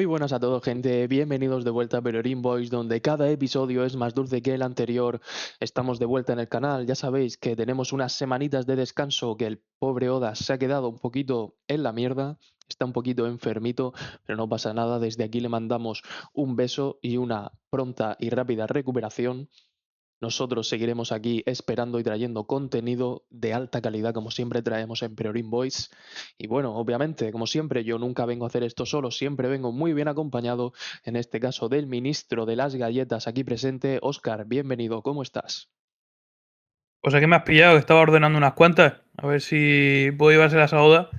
Muy buenas a todos, gente. Bienvenidos de vuelta a Perorín Boys, donde cada episodio es más dulce que el anterior. Estamos de vuelta en el canal. Ya sabéis que tenemos unas semanitas de descanso, que el pobre Oda se ha quedado un poquito en la mierda. Está un poquito enfermito, pero no pasa nada. Desde aquí le mandamos un beso y una pronta y rápida recuperación. Nosotros seguiremos aquí esperando y trayendo contenido de alta calidad, como siempre traemos en Priorin Voice. Y bueno, obviamente, como siempre, yo nunca vengo a hacer esto solo, siempre vengo muy bien acompañado, en este caso del ministro de las galletas aquí presente. Óscar, bienvenido, ¿cómo estás? Pues aquí me has pillado, que estaba ordenando unas cuantas. A ver si puedo llevárselas a Oda.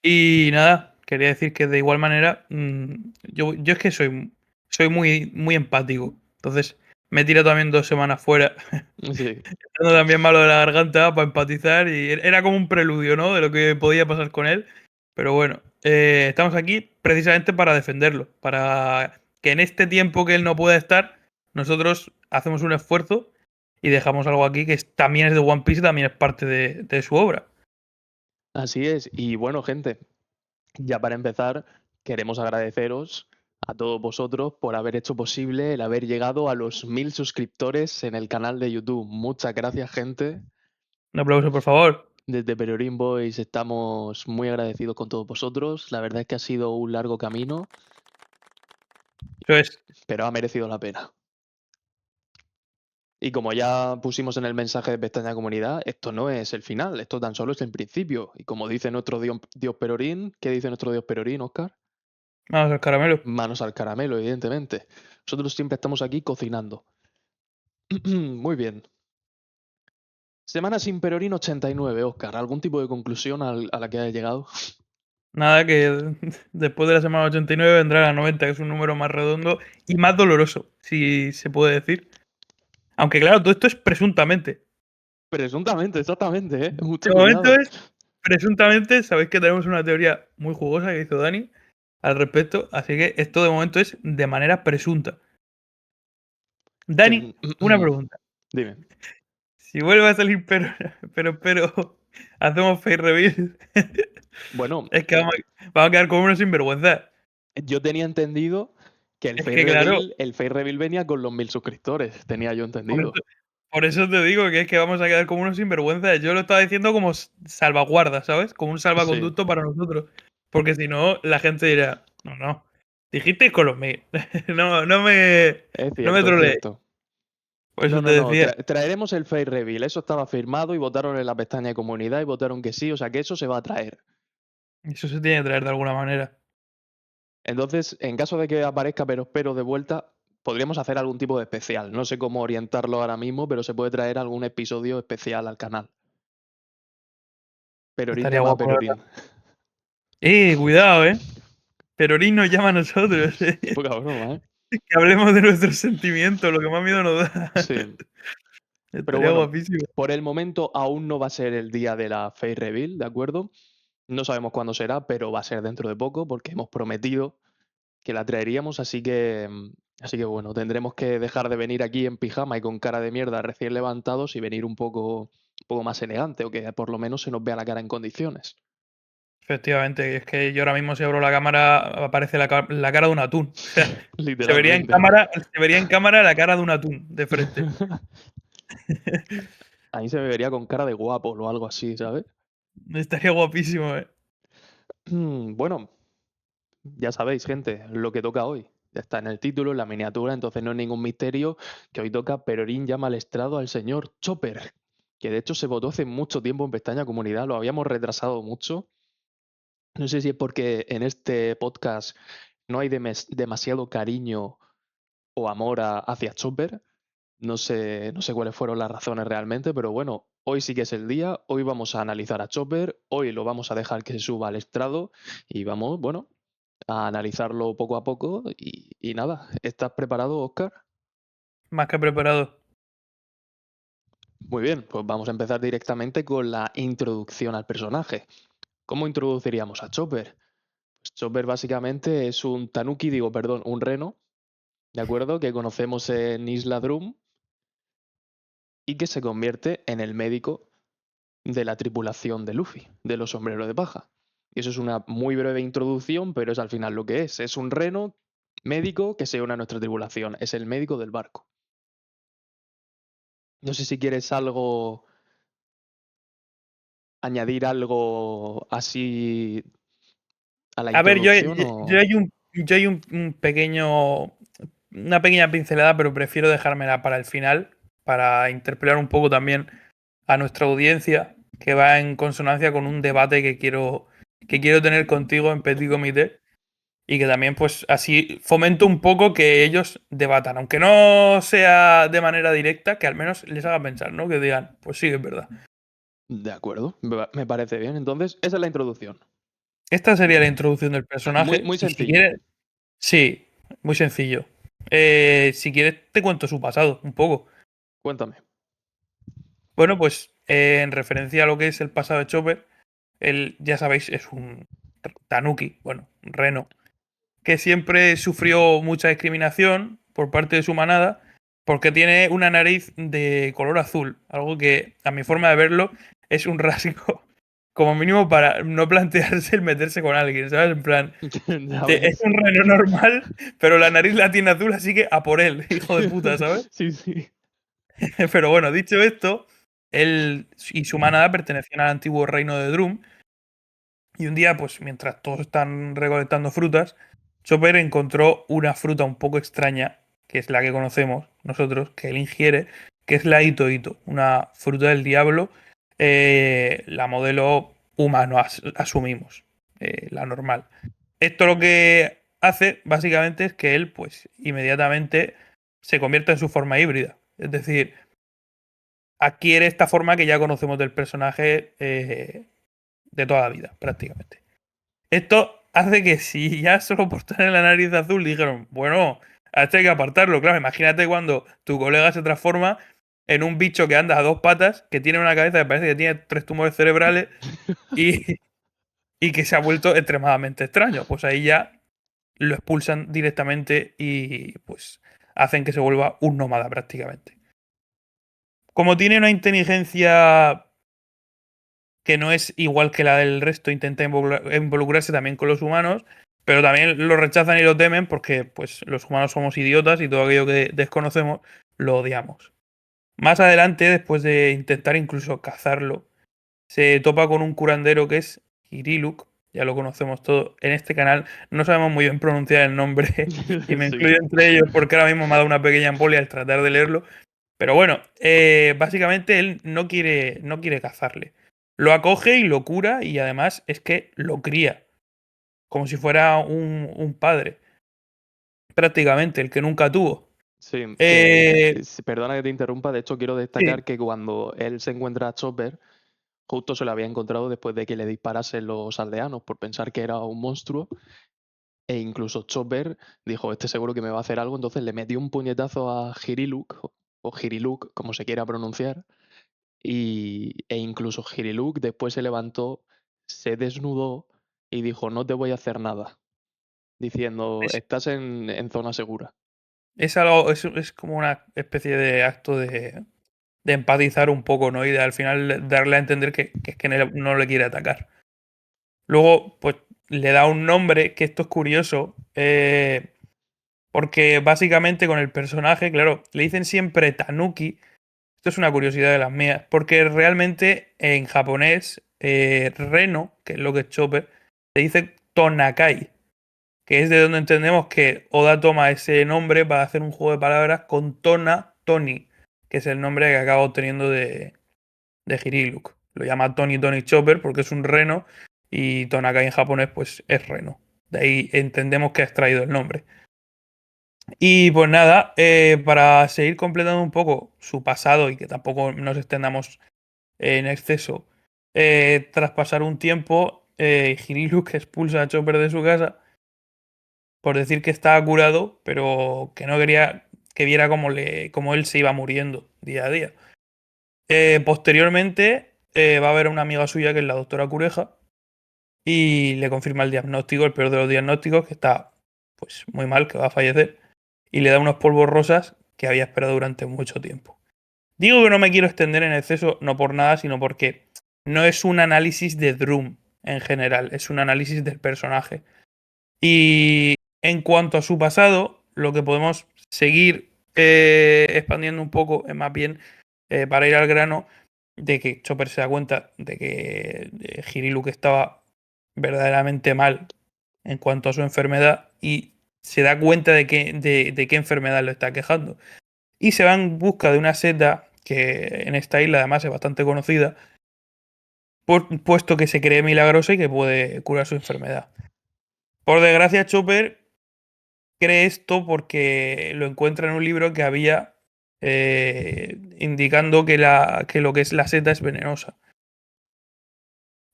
Y nada, quería decir que de igual manera, yo es que soy muy empático. Entonces, me he tirado también 2 semanas fuera. Sí, Estando también malo de la garganta para empatizar. Y era como un preludio, ¿no? De lo que podía pasar con él. Pero bueno, estamos aquí precisamente para defenderlo. Para que en este tiempo que él no pueda estar, nosotros hacemos un esfuerzo y dejamos algo aquí que también es de One Piece y también es parte de su obra. así es. Y bueno, gente, ya para empezar, queremos agradeceros a todos vosotros por haber hecho posible el haber llegado a los 1000 suscriptores en el canal de YouTube. Muchas gracias, gente. Un aplauso, por favor. Desde Perorín Boys estamos muy agradecidos con todos vosotros. La verdad es que ha sido un largo camino, Eso es. pero ha merecido la pena. Y como ya pusimos en el mensaje de Pestaña Comunidad, esto no es el final, esto tan solo es el principio. Y como dice nuestro Dios Perorín, ¿qué dice nuestro Dios Perorín, Oscar? Vamos al caramelo. Manos al caramelo, evidentemente. Nosotros siempre estamos aquí cocinando. Muy bien. Semana sin Perorín 89, Oscar. ¿Algún tipo de conclusión a la que haya llegado? Nada, que después de la semana 89 vendrá la 90, que es un número más redondo y más doloroso, si se puede decir. Aunque claro, todo esto es presuntamente. Presuntamente, exactamente, ¿eh? Mucho De momento cuidado. es presuntamente, sabéis que tenemos una teoría muy jugosa que hizo Dani al respecto, así que esto de momento es de manera presunta. Dani, una pregunta. Dime. Si vuelve a salir pero, hacemos face reveal. Bueno, Es que vamos a quedar como unos sinvergüenza. yo tenía entendido que Es que claro, El Face Reveal venía con los 1000 suscriptores, tenía yo por entendido. eso, por eso te digo que es que vamos a quedar como unos sinvergüenzas. Yo lo estaba diciendo como salvaguarda, ¿sabes? Como un Sí, salvaconducto para nosotros. Porque si no, la gente dirá, no, no, dijisteis con los 1000. no, no me es troleéis. cierto. Por No, eso no, te no, decía, traeremos el Face Reveal, eso estaba firmado y votaron en la pestaña de comunidad y votaron que sí, o sea que eso se va a traer. eso se tiene que traer de alguna manera. Entonces, en caso de que aparezca Pero de vuelta, podríamos hacer algún tipo de especial. No sé cómo orientarlo ahora mismo, pero se puede traer algún episodio especial al canal. Perorín Estaría llama a guapo, la Perorín. verdad. Cuidado, Perorín nos llama a nosotros, Poca broma, ¿eh? Que hablemos de nuestros sentimientos, lo que más miedo nos da. Sí. Pero Estaría bueno, guapísimo. por el momento aún no va a ser el día de la Face Reveal, ¿de acuerdo? No sabemos cuándo será, pero va a ser dentro de poco porque hemos prometido que la traeríamos, así que bueno, tendremos que dejar de venir aquí en pijama y con cara de mierda recién levantados y venir un poco más elegante o que por lo menos se nos vea la cara en condiciones. Efectivamente, es que yo ahora mismo si abro la cámara aparece la cara de un atún. O sea, Literalmente. se vería en cámara la cara de un atún de frente. Ahí se me vería con cara de guapo o algo así, ¿sabes? Estaría guapísimo, Bueno, ya sabéis, gente, lo que toca hoy. Ya está en el título, en la miniatura, entonces no es ningún misterio que hoy toca Perorín llama al estrado al señor Chopper, que de hecho se votó hace mucho tiempo en pestaña comunidad, lo habíamos retrasado mucho. No sé si es porque en este podcast no hay demasiado cariño o amor hacia Chopper. No sé cuáles fueron las razones realmente, pero bueno, hoy sí que es el día. Hoy vamos a analizar a Chopper. Hoy lo vamos a dejar que se suba al estrado y vamos, bueno, a analizarlo poco a poco. Y nada, ¿estás preparado, Oscar? más que preparado. Muy bien, pues vamos a empezar directamente con la introducción al personaje. ¿Cómo introduciríamos a Chopper? Pues Chopper básicamente es un tanuki, digo, perdón, un reno, ¿de acuerdo? Que conocemos en Isla Drum y que se convierte en el médico de la tripulación de Luffy, de los sombreros de paja. Y eso es una muy breve introducción, pero es al final lo que es. Es un reno médico que se une a nuestra tripulación. Es el médico del barco. No sé si quieres añadir algo así a la A ver, introducción yo o... hay un pequeño. Una pequeña pincelada, pero prefiero dejármela para el final, para interpelar un poco también a nuestra audiencia, que va en consonancia con un debate que quiero tener contigo en Petit Comité. Y que también, pues, así fomento un poco que ellos debatan, aunque no sea de manera directa, que al menos les haga pensar, ¿no? Que digan, pues sí, es verdad. De acuerdo, me parece bien. Entonces, esa es la introducción. Esta sería la introducción del Muy, personaje. muy Y si sencillo. quieres, sí, muy sencillo. Si quieres, te cuento su pasado, un poco. Cuéntame. Bueno, pues en referencia a lo que es el pasado de Chopper, él, ya sabéis, es un tanuki, bueno, un reno, que siempre sufrió mucha discriminación por parte de su manada porque tiene una nariz de color azul, algo que a mi forma de verlo es un rasgo como mínimo para no plantearse el meterse con alguien, ¿sabes? En plan, Ya es ves. un reno normal, pero la nariz la tiene azul, así que a por él, hijo de puta, ¿sabes? Sí, sí. Pero bueno, dicho esto, él y su manada pertenecían al antiguo reino de Drum. Y un día, pues mientras todos están recolectando frutas, Chopper encontró una fruta un poco extraña, que es la que conocemos nosotros, que él ingiere, que es la Ito Ito, una fruta del diablo, la modelo humano, asumimos, la normal. Esto lo que hace, básicamente, es que él, pues, inmediatamente se convierta en su forma híbrida. Es decir, adquiere esta forma que ya conocemos del personaje de toda la vida, prácticamente. Esto hace que si ya solo por tener la nariz azul dijeron, bueno, a este hay que apartarlo. Claro, imagínate cuando tu colega se transforma en un bicho que anda a dos patas, que tiene una cabeza que parece que tiene tres tumores cerebrales y, y que se ha vuelto extremadamente extraño. Pues ahí ya lo expulsan directamente y pues hacen que se vuelva un nómada prácticamente. Como tiene una inteligencia que no es igual que la del resto, intenta involucrarse también con los humanos, pero también lo rechazan y lo temen porque pues, los humanos somos idiotas y todo aquello que desconocemos lo odiamos. Más adelante, después de intentar incluso cazarlo, se topa con un curandero que es Hiriluk, ya lo conocemos todo. En este canal no sabemos muy bien pronunciar el nombre y me Sí. incluyo entre ellos porque ahora mismo me ha dado una pequeña embolia al tratar de leerlo. Pero bueno, básicamente él no quiere cazarle. Lo acoge y lo cura y además es que lo cría, como si fuera un padre, prácticamente, el que nunca tuvo. Sí, Eh, perdona que te interrumpa, de hecho quiero sí, destacar que cuando él se encuentra a Chopper, justo se lo había encontrado después de que le disparasen los aldeanos por pensar que era un monstruo, e incluso Chopper dijo, este seguro que me va a hacer algo, entonces le metió un puñetazo a Hiriluk, o Hiriluk, como se quiera pronunciar, e incluso Hiriluk después se levantó, se desnudó y dijo, no te voy a hacer nada, diciendo, es, estás en zona segura. es algo, es como una especie de acto de empatizar un poco, ¿no? Y de al final darle a entender que es que no le quiere atacar. Luego, pues le da un nombre, que esto es curioso, porque básicamente con el personaje, claro, le dicen siempre Tanuki. Esto es una curiosidad de las mías, porque realmente en japonés, Reno, que es lo que es Chopper, se dice Tonakai, que es de donde entendemos que Oda toma ese nombre para hacer un juego de palabras con Tona Tony, que es el nombre que acaba obteniendo de Hiriluk. Lo llama Tony Tony Chopper porque es un reno y Tonakai en japonés pues es reno. De ahí entendemos que ha extraído el nombre. Y pues nada, para seguir completando un poco su pasado y que tampoco nos extendamos en exceso, tras pasar un tiempo, Hiriluk expulsa a Chopper de su casa por decir que estaba curado, pero que no quería que viera cómo él se iba muriendo día a día. Posteriormente, va a ver a una amiga suya que es la doctora Cureja y le confirma el diagnóstico, el peor de los diagnósticos, que está pues muy mal, que va a fallecer, y le da unos polvos rosas que había esperado durante mucho tiempo. Digo que no me quiero extender en exceso, no por nada, sino porque no es un análisis de Drum. en general, es un análisis del personaje. Y en cuanto a su pasado, lo que podemos seguir expandiendo un poco es más bien para ir al grano de que Chopper se da cuenta de que Hiriluk estaba verdaderamente mal en cuanto a su enfermedad y se da cuenta de qué enfermedad lo está quejando. Y se va en busca de una seta que en esta isla además es bastante conocida, puesto que se cree milagrosa y que puede curar su enfermedad. Por desgracia, Chopper cree esto porque lo encuentra en un libro que había indicando que lo que es la seta es venenosa.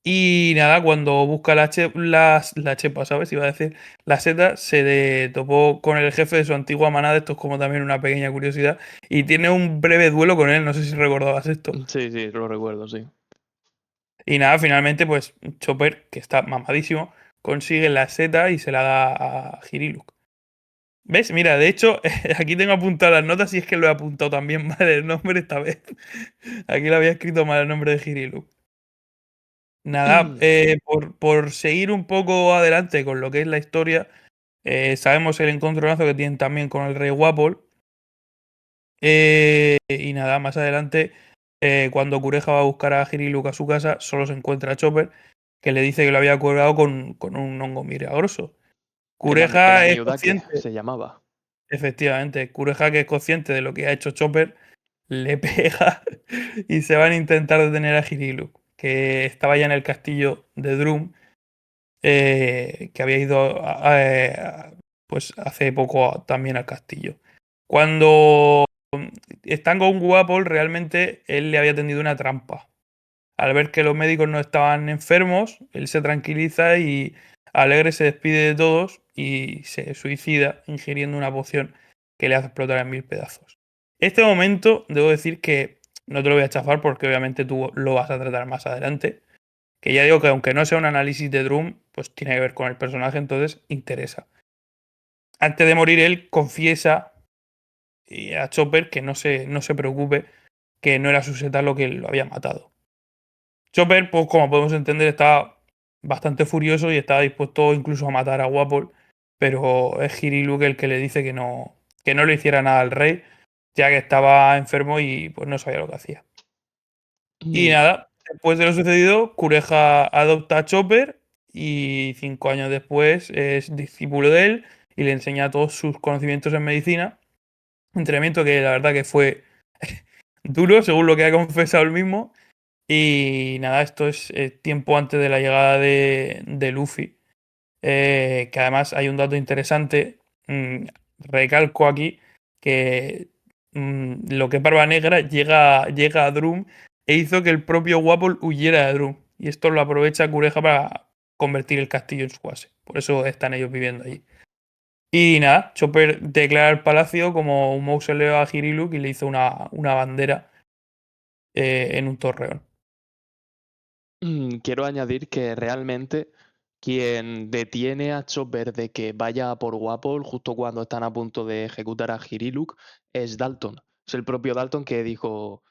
Y nada, cuando busca la chepa, ¿sabes? Iba a decir, la seta, topó con el jefe de su antigua manada. Esto es como también una pequeña curiosidad. Y tiene un breve duelo con él, no sé si recordabas esto. Sí, sí, lo recuerdo, sí. Y nada, finalmente, pues Chopper, que está mamadísimo, consigue la seta y se la da a Hiriluk. ¿Ves? Mira, de hecho, aquí tengo apuntadas las notas y es que lo he apuntado también mal el nombre esta vez. Aquí lo había escrito mal el nombre de Hiriluk. Nada, por seguir un poco adelante con lo que es la historia, sabemos el encontronazo que tienen también con el rey Wapol. Y nada, más adelante, cuando Cureja va a buscar a Hiriluk a su casa, solo se encuentra a Chopper, que le dice que lo había curado con un hongo milagroso. El Cureja es Aniudake consciente, se llamaba. efectivamente, Cureja, que es consciente de lo que ha hecho Chopper, le pega y se van a intentar detener a Hiriluk, que estaba ya en el castillo de Drum, que había ido pues hace poco también al castillo. Cuando están con Guapol, realmente él le había tendido una trampa. Al ver que los médicos no estaban enfermos, él se tranquiliza y alegre se despide de todos y se suicida ingiriendo una poción que le hace explotar en mil pedazos. Este momento, debo decir que no te lo voy a chafar porque obviamente tú lo vas a tratar más adelante. Que ya digo que aunque no sea un análisis de Drum, pues tiene que ver con el personaje, entonces interesa. Antes de morir, él confiesa a Chopper que no se preocupe, que no era su seta lo que lo había matado. Chopper, pues como podemos entender, estaba bastante furioso y estaba dispuesto incluso a matar a Wapol, pero es Hiriluk el que le dice que no le hiciera nada al rey, ya que estaba enfermo y pues no sabía lo que hacía. Y Mm, nada, después de lo sucedido, Cureja adopta a Chopper y 5 años después es discípulo de él y le enseña todos sus conocimientos en medicina. Entrenamiento que la verdad que fue duro, según lo que ha confesado él mismo. Y nada, esto es tiempo antes de la llegada de Luffy. Que además hay un dato interesante. Recalco aquí que lo que es Barba Negra llega a Drum e hizo que el propio Wapol huyera de Drum. Y esto lo aprovecha Cureja para convertir el castillo en su base. Por eso están ellos viviendo allí. Y nada, Chopper declara el palacio como un mausoleo a Hiriluk y le hizo una bandera en un torreón. Quiero añadir que realmente quien detiene a Chopper de que vaya a por Wapol justo cuando están a punto de ejecutar a Hiriluk es Dalton. Es el propio Dalton que dijo,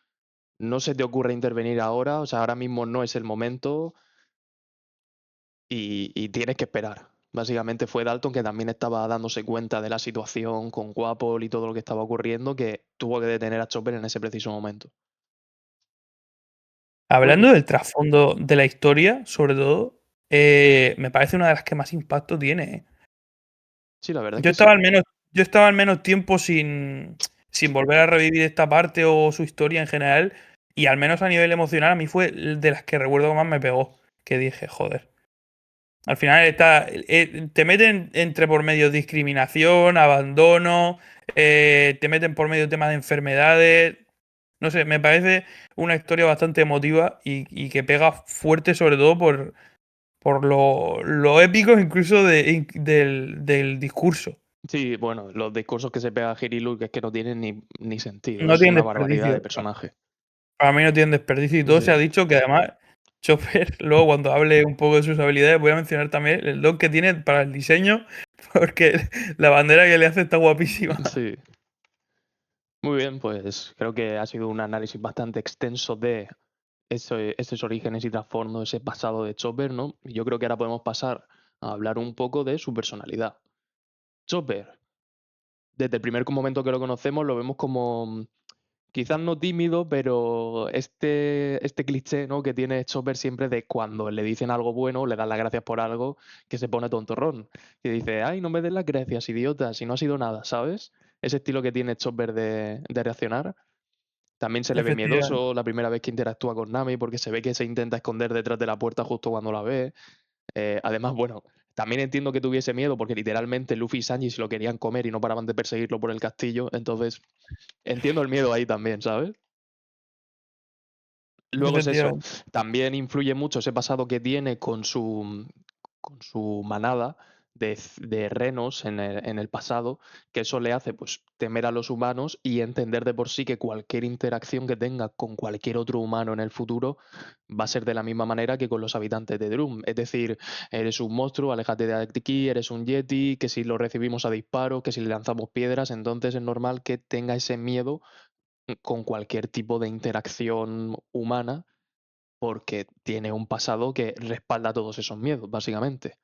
no se te ocurre intervenir ahora, o sea, ahora mismo no es el momento y tienes que esperar. Básicamente fue Dalton que también estaba dándose cuenta de la situación con Wapol y todo lo que estaba ocurriendo, que tuvo que detener a Chopper en ese preciso momento. Bueno, Hablando del trasfondo de la historia, sobre todo, me parece una de las que más impacto tiene. sí, la verdad es Yo que estaba sí. al menos, yo estaba al menos tiempo sin volver a revivir esta parte o su historia en general. Y al menos a nivel emocional, a mí fue de las que recuerdo que más me pegó. Que dije, joder. Al final te meten entre por medio discriminación, abandono, te meten por medio temas de enfermedades. No sé, me parece una historia bastante emotiva y que pega fuerte, sobre todo por lo épico incluso del discurso. Sí, bueno, los discursos que se pega a Hiriluk es que no tienen ni sentido, No es tiene una barbaridad de desperdicio. personaje. Para mí no tienen desperdicio y todo se Sí, ha dicho que además Chopper, luego cuando hable un poco de sus habilidades, voy a mencionar también el don que tiene para el diseño, porque la bandera que le hace está guapísima. sí. Muy bien, pues creo que ha sido un análisis bastante extenso de esos orígenes y trasfondo, ese pasado de Chopper, ¿no? Y yo creo que ahora podemos pasar a hablar un poco de su personalidad. Chopper, desde el primer momento que lo conocemos, lo vemos como quizás no tímido, pero este cliché, ¿no? Que tiene Chopper siempre de cuando le dicen algo bueno, le dan las gracias por algo, que se pone tontorrón. Que dice, ay, no me des las gracias, idiota, si no ha sido nada, ¿sabes? Ese estilo que tiene Chopper de reaccionar. También se le ve Efectivamente. miedoso la primera vez que interactúa con Nami, porque se ve que se intenta esconder detrás de la puerta justo cuando la ve. Además, bueno, también entiendo que tuviese miedo, porque literalmente Luffy y Sanji se lo querían comer y no paraban de perseguirlo por el castillo. Entonces, entiendo el miedo ahí también, ¿sabes? Luego es eso, Efectivamente. también influye mucho ese pasado que tiene con su manada de renos en el pasado, que eso le hace pues temer a los humanos y entender de por sí que cualquier interacción que tenga con cualquier otro humano en el futuro va a ser de la misma manera que con los habitantes de Drum. Es decir, eres un monstruo, aléjate de aquí, eres un yeti, que si lo recibimos a disparos, que si le lanzamos piedras, entonces es normal que tenga ese miedo con cualquier tipo de interacción humana porque tiene un pasado que respalda todos esos miedos, básicamente.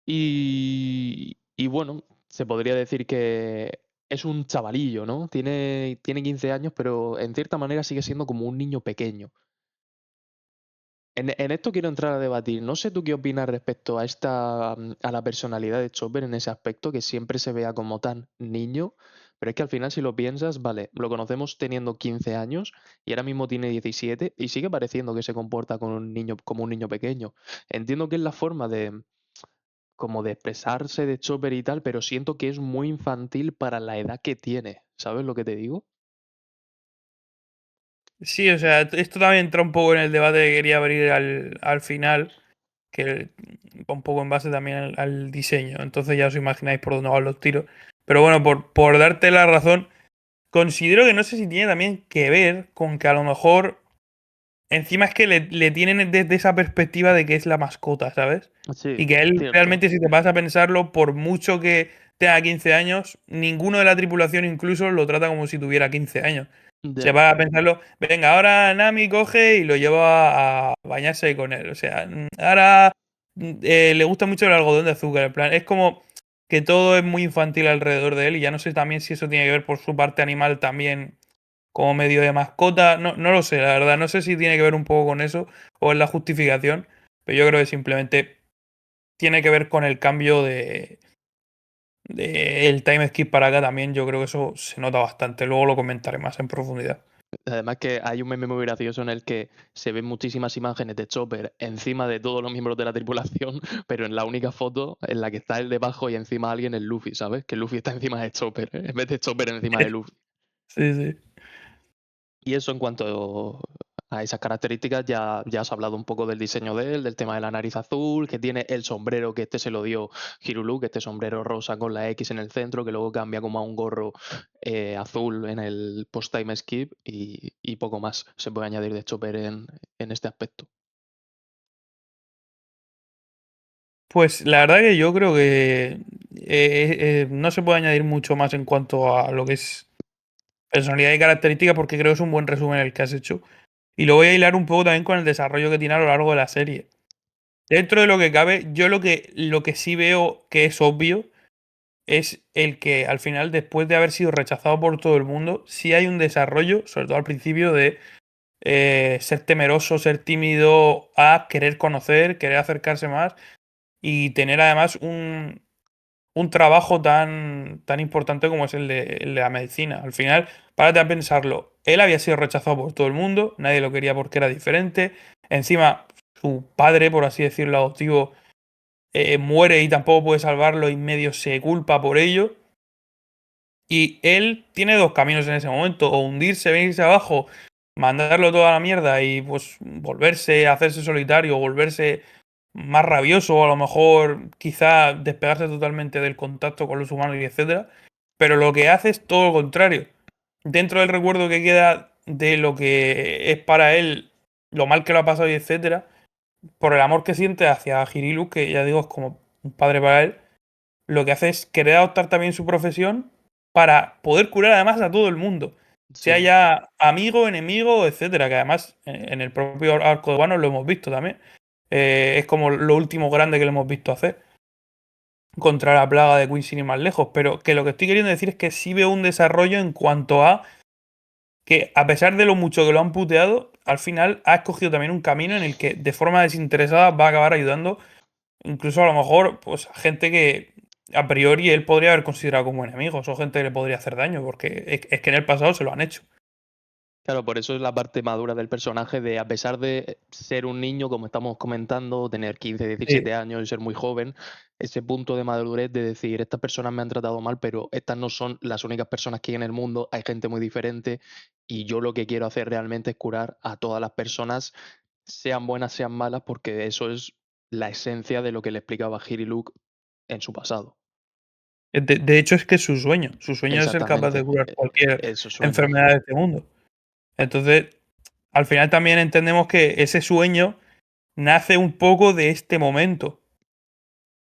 Y bueno, se podría decir que es un chavalillo, ¿no? Tiene 15 años, pero en cierta manera sigue siendo como un niño pequeño. En esto quiero entrar a debatir. No sé tú qué opinas respecto a a la personalidad de Chopper en ese aspecto, que siempre se vea como tan niño, pero es que al final si lo piensas, vale, lo conocemos teniendo 15 años y ahora mismo tiene 17 y sigue pareciendo que se comporta con un niño, como un niño pequeño. Entiendo que es la forma como de expresarse de Chopper y tal, pero siento que es muy infantil para la edad que tiene. ¿Sabes lo que te digo? Sí, o sea, esto también entra un poco en el debate que quería abrir al final, que va un poco en base también al diseño. Entonces ya os imagináis por dónde van los tiros. Pero bueno, por darte la razón, considero que no sé si tiene también que ver con que a lo mejor encima es que le tienen desde esa perspectiva de que es la mascota, ¿sabes? Sí, Y que él cierto. realmente, si te vas a pensarlo, por mucho que tenga 15 años, ninguno de la tripulación incluso lo trata como si tuviera 15 años. Se Ya, va a pensarlo, venga, ahora Nami coge y lo lleva a bañarse con él. O sea, ahora le gusta mucho el algodón de azúcar. En plan, es como que todo es muy infantil alrededor de él y ya no sé también si eso tiene que ver por su parte animal también como medio de mascota. No, no lo sé, la verdad. No sé si tiene que ver un poco con eso o es la justificación, pero yo creo que simplemente tiene que ver con el cambio de el time skip para acá también. Yo creo que eso se nota bastante. Luego lo comentaré más en profundidad. además que hay un meme muy gracioso en el que se ven muchísimas imágenes de Chopper encima de todos los miembros de la tripulación, pero en la única foto en la que está él debajo y encima alguien es Luffy, ¿sabes? Que Luffy está encima de Chopper, ¿eh? En vez de Chopper encima de Luffy. Sí, sí. Y eso en cuanto a esas características, ya has hablado un poco del diseño de él, del tema de la nariz azul, que tiene el sombrero, que este se lo dio Hirulu, que este sombrero rosa con la X en el centro, que luego cambia como a un gorro azul en el post-time skip y poco más se puede añadir de Chopper en este aspecto. Pues la verdad que yo creo que no se puede añadir mucho más en cuanto a lo que es personalidad y características porque creo que es un buen resumen el que has hecho. Y lo voy a hilar un poco también con el desarrollo que tiene a lo largo de la serie. Dentro de lo que cabe, yo lo que sí veo que es obvio es el que al final, después de haber sido rechazado por todo el mundo, sí hay un desarrollo, sobre todo al principio, de ser temeroso, ser tímido, a querer conocer, querer acercarse más y tener además un trabajo tan importante como es el de la medicina. Al final, párate a pensarlo. Él había sido rechazado por todo el mundo, nadie lo quería porque era diferente. Encima, su padre, por así decirlo, adoptivo, muere y tampoco puede salvarlo y medio se culpa por ello. Y él tiene dos caminos en ese momento, o hundirse, venirse abajo, mandarlo toda la mierda y pues volverse, hacerse solitario, volverse más rabioso, o a lo mejor quizá despegarse totalmente del contacto con los humanos y etcétera. Pero lo que hace es todo lo contrario. Dentro del recuerdo que queda de lo que es para él, lo mal que lo ha pasado y etcétera, por el amor que siente hacia Hirilu, que ya digo es como un padre para él, lo que hace es querer adoptar también su profesión para poder curar además a todo el mundo. sea Sí. ya amigo, enemigo, etcétera, que además en el propio arco de Wano lo hemos visto también. Es como lo último grande que le hemos visto hacer contra la plaga de Queen sin ir más lejos, pero que lo que estoy queriendo decir es que sí veo un desarrollo en cuanto a que a pesar de lo mucho que lo han puteado, al final ha escogido también un camino en el que de forma desinteresada va a acabar ayudando, incluso a lo mejor, pues a gente que a priori él podría haber considerado como enemigos o gente que le podría hacer daño, porque es que en el pasado se lo han hecho. Claro, por eso es la parte madura del personaje de, a pesar de ser un niño, como estamos comentando, tener 15, Sí. 17 años y ser muy joven, ese punto de madurez de decir, estas personas me han tratado mal, pero estas no son las únicas personas que hay en el mundo, hay gente muy diferente y yo lo que quiero hacer realmente es curar a todas las personas, sean buenas, sean malas, porque eso es la esencia de lo que le explicaba Luke en su pasado. De hecho, es que es su sueño. Su sueño es ser capaz de Exactamente, curar cualquier eso sueño. enfermedad de este mundo. Entonces, al final también entendemos que ese sueño nace un poco de este momento,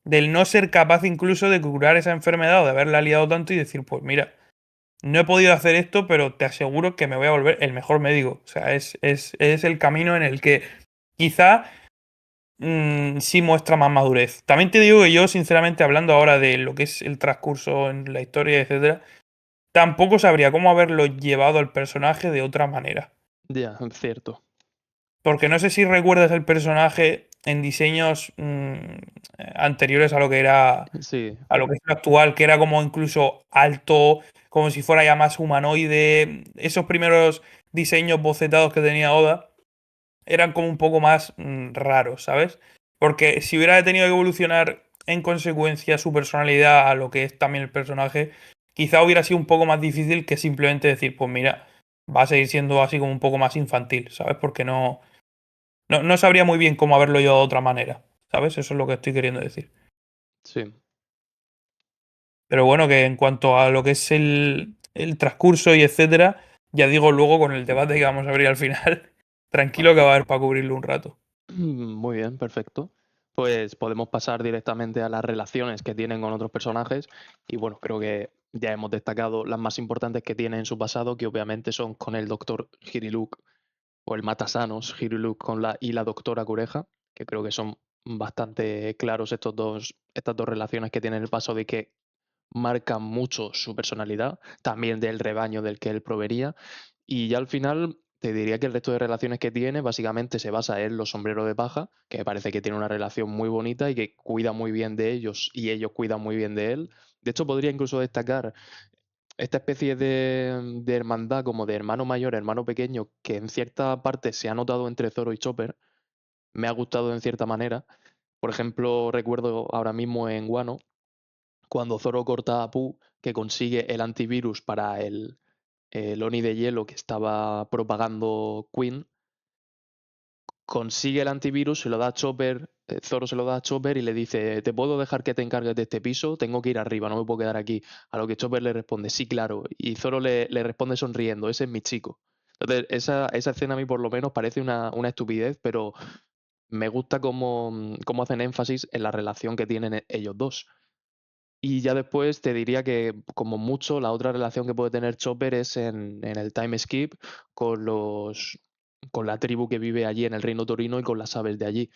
del no ser capaz incluso de curar esa enfermedad o de haberla liado tanto y decir, pues mira, no he podido hacer esto, pero te aseguro que me voy a volver el mejor médico. O sea, es el camino en el que quizá sí muestra más madurez. También te digo que yo, sinceramente, hablando ahora de lo que es el transcurso en la historia, etcétera, tampoco sabría cómo haberlo llevado al personaje de otra manera. Ya, cierto. Porque no sé si recuerdas el personaje en diseños anteriores a lo que era, Sí, a lo que es lo actual, que era como incluso alto, como si fuera ya más humanoide. Esos primeros diseños bocetados que tenía Oda eran como un poco más raros, ¿sabes? Porque si hubiera tenido que evolucionar en consecuencia su personalidad a lo que es también el personaje, quizá hubiera sido un poco más difícil que simplemente decir, pues mira, va a seguir siendo así como un poco más infantil, ¿sabes? Porque no sabría muy bien cómo haberlo llevado de otra manera, ¿sabes? Eso es lo que estoy queriendo decir. sí. Pero bueno, que en cuanto a lo que es el transcurso y etcétera, ya digo luego con el debate que vamos a abrir al final, tranquilo que va a haber para cubrirlo un rato. Muy bien, perfecto. Pues podemos pasar directamente a las relaciones que tienen con otros personajes. Y bueno, creo que ya hemos destacado las más importantes que tiene en su pasado, que obviamente son con el doctor Hiriluk o el Matasanos Hiriluk y la doctora Cureja, que creo que son bastante claros estas dos relaciones que tiene en el pasado y que marcan mucho su personalidad, también del rebaño del que él provenía. Y ya al final te diría que el resto de relaciones que tiene básicamente se basa en los sombreros de paja, que me parece que tiene una relación muy bonita y que cuida muy bien de ellos y ellos cuidan muy bien de él. De hecho, podría incluso destacar esta especie de hermandad como de hermano mayor, hermano pequeño, que en cierta parte se ha notado entre Zoro y Chopper. Me ha gustado en cierta manera. Por ejemplo, recuerdo ahora mismo en Wano, cuando Zoro corta a Pooh, que consigue el antivirus para el Oni de hielo que estaba propagando Queen, consigue el antivirus, se lo da a Chopper, Zoro se lo da a Chopper y le dice, ¿te puedo dejar que te encargues de este piso? Tengo que ir arriba, no me puedo quedar aquí. A lo que Chopper le responde, sí, claro. Y Zoro le responde sonriendo, ese es mi chico. Entonces, esa escena a mí por lo menos parece una estupidez, pero me gusta cómo hacen énfasis en la relación que tienen ellos dos. Y ya después te diría que, como mucho, la otra relación que puede tener Chopper es en el time skip con con la tribu que vive allí en el Reino Torino y con las aves de allí.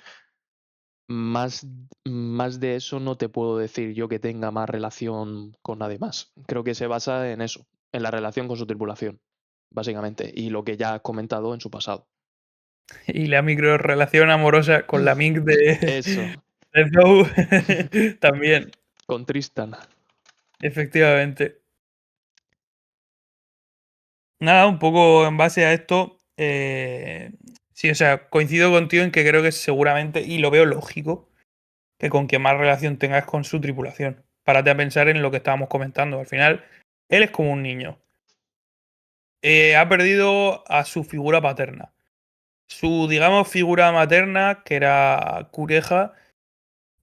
Más, más de eso no te puedo decir yo que tenga más relación con nadie más. Creo que se basa en eso, en la relación con su tripulación, básicamente, y lo que ya has comentado en su pasado. Y la micro relación amorosa con la Mink Eso, de Zou también, con Tristan. efectivamente. Nada, un poco en base a esto, sí, o sea, coincido contigo en que creo que seguramente, y lo veo lógico, que con quien más relación tengas con su tripulación. Párate a pensar en lo que estábamos comentando. Al final, él es como un niño. Ha perdido a su figura paterna. Su, digamos, figura materna, que era Cureja,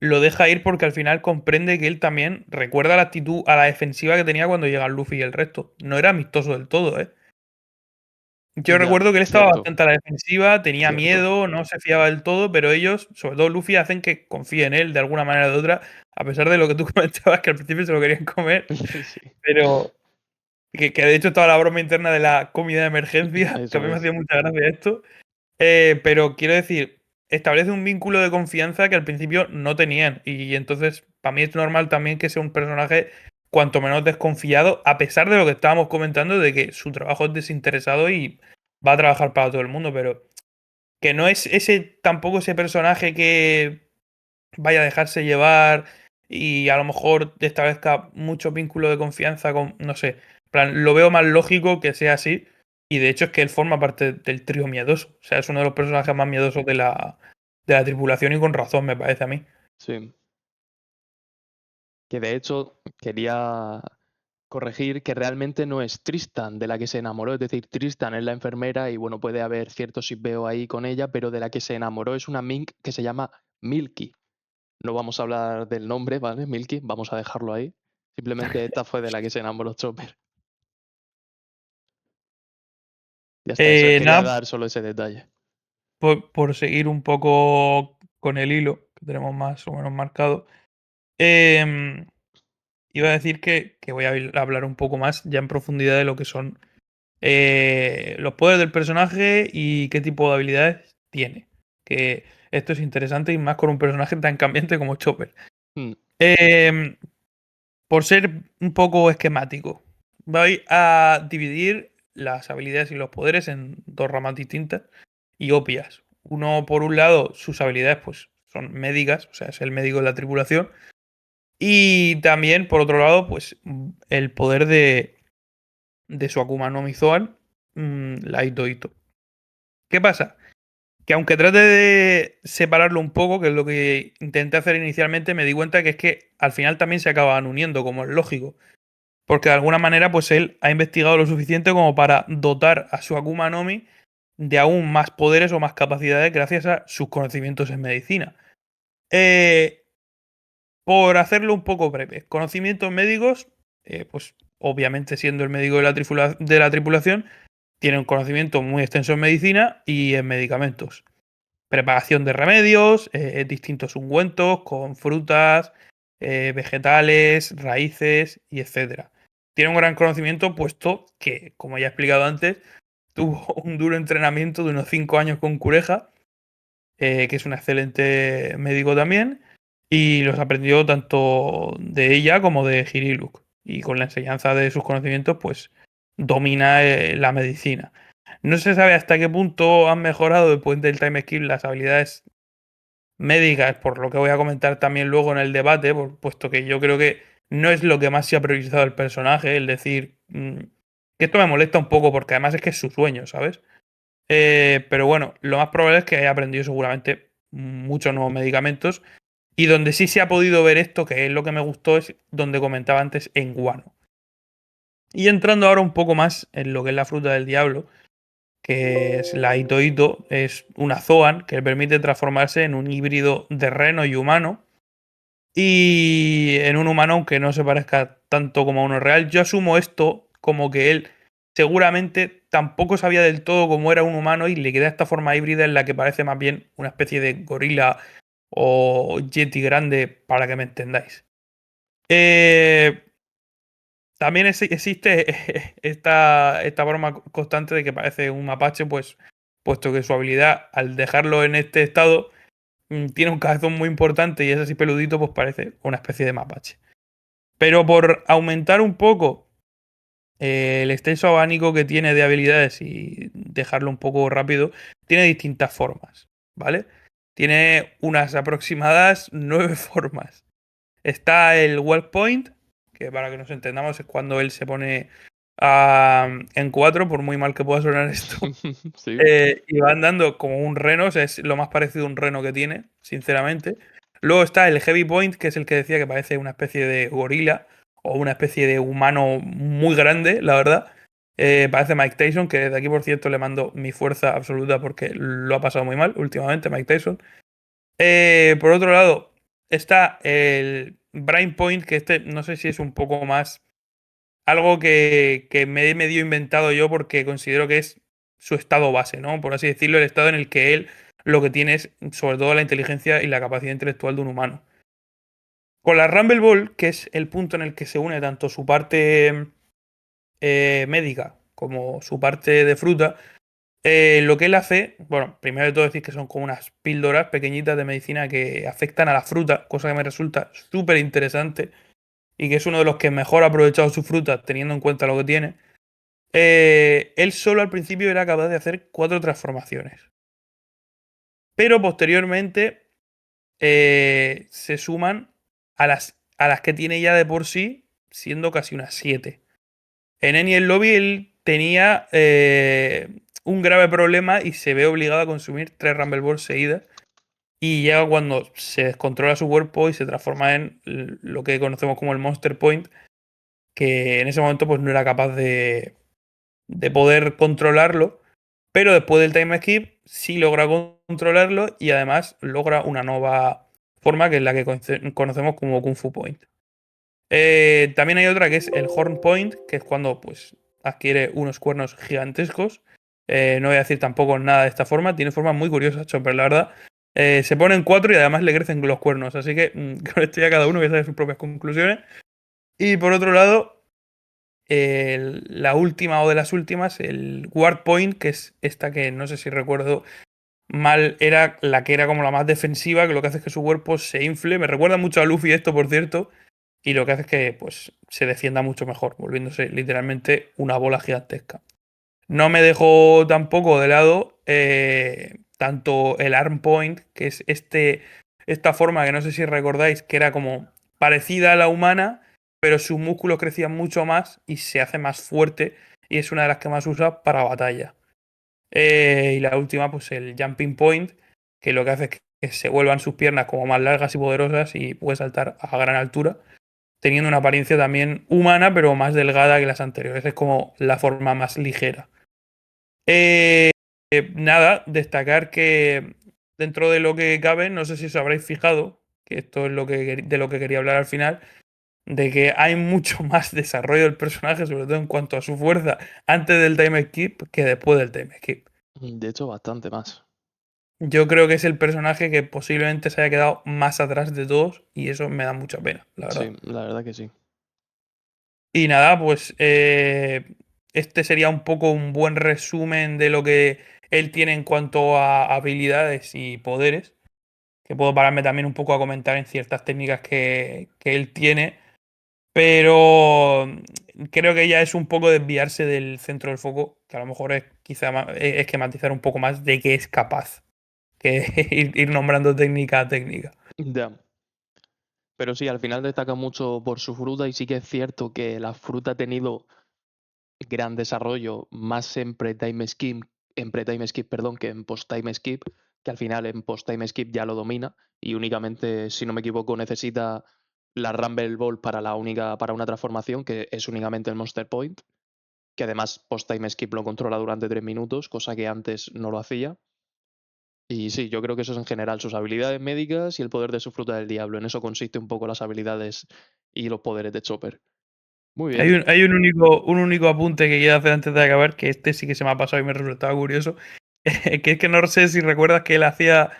lo deja ir porque al final comprende que él también recuerda la actitud a la defensiva que tenía cuando llegan Luffy y el resto. No era amistoso del todo, ¿eh? Yo Ya, recuerdo que él estaba cierto, bastante a la defensiva, tenía cierto. miedo, no se fiaba del todo, pero ellos, sobre todo Luffy, hacen que confíe en él de alguna manera o de otra, a pesar de lo que tú comentabas, que al principio se lo querían comer, Sí. pero, Que de hecho estaba la broma interna de la comida de emergencia, que a Eso mí me es. hacía mucha gracia esto. Pero quiero decir, establece un vínculo de confianza que al principio no tenían. Y entonces, para mí es normal también que sea un personaje cuanto menos desconfiado, a pesar de lo que estábamos comentando, de que su trabajo es desinteresado y va a trabajar para todo el mundo, pero que no es ese tampoco ese personaje que vaya a dejarse llevar y a lo mejor establezca mucho vínculo de confianza con, no sé, en plan, lo veo más lógico que sea así. Y de hecho es que él forma parte del trío miedoso. O sea, es uno de los personajes más miedosos de la tripulación y con razón, me parece a mí. Sí. Que de hecho quería corregir que realmente no es Tristan de la que se enamoró, es decir, Tristan es la enfermera y bueno, puede haber cierto shipeo ahí con ella, pero de la que se enamoró es una Mink que se llama Milky. No vamos a hablar del nombre, ¿vale? Milky, vamos a dejarlo ahí. Simplemente esta fue de la que se enamoró Chopper. Ya está, eso, quería Nada, dar solo ese detalle. por seguir un poco con el hilo que tenemos más o menos marcado, em, iba a decir que voy a hablar un poco más ya en profundidad de lo que son los poderes del personaje y qué tipo de habilidades tiene. Que esto es interesante y más con un personaje tan cambiante como Chopper. Mm, Em, por ser un poco esquemático, voy a dividir las habilidades y los poderes en dos ramas distintas y obvias. Uno, por un lado, sus habilidades pues, son médicas, o sea, es el médico de la tripulación. Y también, por otro lado, pues el poder de su Akuma no Mi Zoan, la Ito Ito. ¿Qué pasa? Que aunque trate de separarlo un poco, que es lo que intenté hacer inicialmente, me di cuenta que es que al final también se acaban uniendo, como es lógico. Porque de alguna manera, pues él ha investigado lo suficiente como para dotar a su Akuma no Mi de aún más poderes o más capacidades gracias a sus conocimientos en medicina. Eh, por hacerlo un poco breve, conocimientos médicos, pues obviamente siendo el médico de de la tripulación, tiene un conocimiento muy extenso en medicina y en medicamentos. Preparación de remedios, distintos ungüentos con frutas, vegetales, raíces y etcétera. Tiene un gran conocimiento puesto que, como ya he explicado antes, tuvo un duro entrenamiento de unos 5 años con Cureja, que es un excelente médico también, y los aprendió tanto de ella como de Hiriluk. Y con la enseñanza de sus conocimientos, pues domina la medicina. No se sabe hasta qué punto han mejorado después del time skip las habilidades médicas, por lo que voy a comentar también luego en el debate, puesto que yo creo que no es lo que más se ha priorizado el personaje, el decir que esto me molesta un poco porque además es que es su sueño, ¿sabes? Pero bueno, lo más probable es que haya aprendido seguramente muchos nuevos medicamentos y donde sí se ha podido ver esto, que es lo que me gustó, es donde comentaba antes en Guano. Y entrando ahora un poco más en lo que es la fruta del diablo, que es la Ito Ito, es una Zoan que le permite transformarse en un híbrido de reno y humano. Y en un humano, aunque no se parezca tanto como a uno real, yo asumo esto como que él seguramente tampoco sabía del todo cómo era un humano y le queda esta forma híbrida en la que parece más bien una especie de gorila o yeti grande, para que me entendáis. Eh, también existe esta forma constante de que parece un mapache, pues, puesto que su habilidad, al dejarlo en este estado, tiene un cabezón muy importante y es así peludito, pues parece una especie de mapache. Pero por aumentar un poco el extenso abanico que tiene de habilidades y dejarlo un poco rápido, tiene distintas formas, ¿vale? Tiene unas aproximadas 9 formas. Está el Walk Point, que para que nos entendamos es cuando él se pone en cuatro, por muy mal que pueda sonar esto. sí. Y va andando como un reno, o sea, es lo más parecido a un reno que tiene, sinceramente. Luego está el Heavy Point, que es el que decía que parece una especie de gorila o una especie de humano muy grande, la verdad. Parece Mike Tyson, que desde aquí, por cierto, le mando mi fuerza absoluta porque lo ha pasado muy mal últimamente, Mike Tyson. Por otro lado, está el Brain Point, que este no sé si es un poco más algo que me he medio inventado yo porque considero que es su estado base, ¿no? Por así decirlo, el estado en el que él lo que tiene es sobre todo la inteligencia y la capacidad intelectual de un humano. Con la Rumble Ball, que es el punto en el que se une tanto su parte médica como su parte de fruta, lo que él hace, bueno, primero de todo decir que son como unas píldoras pequeñitas de medicina que afectan a la fruta, cosa que me resulta súper interesante y que es uno de los que mejor ha aprovechado su fruta teniendo en cuenta lo que tiene. Él solo al principio era capaz de hacer 4 transformaciones, pero posteriormente se suman a las que tiene ya de por sí, siendo casi unas 7. En Enies Lobby él tenía un grave problema y se ve obligado a consumir 3 Rumble Balls seguidas. Y llega cuando se descontrola su cuerpo y se transforma en lo que conocemos como el Monster Point, que en ese momento pues no era capaz de poder controlarlo. Pero después del time skip sí logra controlarlo y además logra una nueva forma que es la que conocemos como Kung Fu Point. También hay otra que es el Horn Point, que es cuando pues adquiere unos cuernos gigantescos. No voy a decir tampoco nada de esta forma, tiene formas muy curiosas, Chopper, la verdad. Se ponen 4 y además le crecen los cuernos, así que con esto ya cada uno que saque sus propias conclusiones. Y por otro lado, la última o de las últimas, el Guard Point, que es esta que no sé si recuerdo mal, era la que era como la más defensiva, que lo que hace es que su cuerpo se infle. Me recuerda mucho a Luffy esto, por cierto, y lo que hace es que pues, se defienda mucho mejor, volviéndose literalmente una bola gigantesca. No me dejo tampoco de lado tanto el Arm Point, que es esta forma que no sé si recordáis, que era como parecida a la humana, pero sus músculos crecían mucho más y se hace más fuerte, y es una de las que más usa para batalla. Y la última, pues el Jumping Point, que lo que hace es que se vuelvan sus piernas como más largas y poderosas y puede saltar a gran altura, teniendo una apariencia también humana, pero más delgada que las anteriores. Es como la forma más ligera. Eh, Nada, destacar que dentro de lo que cabe, no sé si os habréis fijado, que esto es de lo que quería hablar al final, de que hay mucho más desarrollo del personaje, sobre todo en cuanto a su fuerza, antes del time skip que después del time skip. De hecho, bastante más. Yo creo que es el personaje que posiblemente se haya quedado más atrás de todos y eso me da mucha pena, la verdad. Sí, la verdad que sí. Y nada, pues este sería un poco un buen resumen de lo que él tiene en cuanto a habilidades y poderes, que puedo pararme también un poco a comentar en ciertas técnicas que él tiene, pero creo que ya es un poco desviarse del centro del foco, que a lo mejor es quizá es esquematizar un poco más de qué es capaz, que ir nombrando técnica a técnica. Ya. Pero sí, al final destaca mucho por su fruta y sí que es cierto que la fruta ha tenido gran desarrollo más en pre-time skip, perdón, que en post-time skip, que al final en post-time skip ya lo domina y únicamente, si no me equivoco, necesita la Rumble Ball para una transformación, que es únicamente el Monster Point, que además post-time skip lo controla durante 3 minutos, cosa que antes no lo hacía. Y sí, yo creo que eso es en general sus habilidades médicas y el poder de su fruta del diablo. En eso consiste un poco las habilidades y los poderes de Chopper. Muy Hay bien. un único apunte que quiero hacer antes de acabar, que este sí que se me ha pasado y me resultaba curioso, que es que no sé si recuerdas que él hacía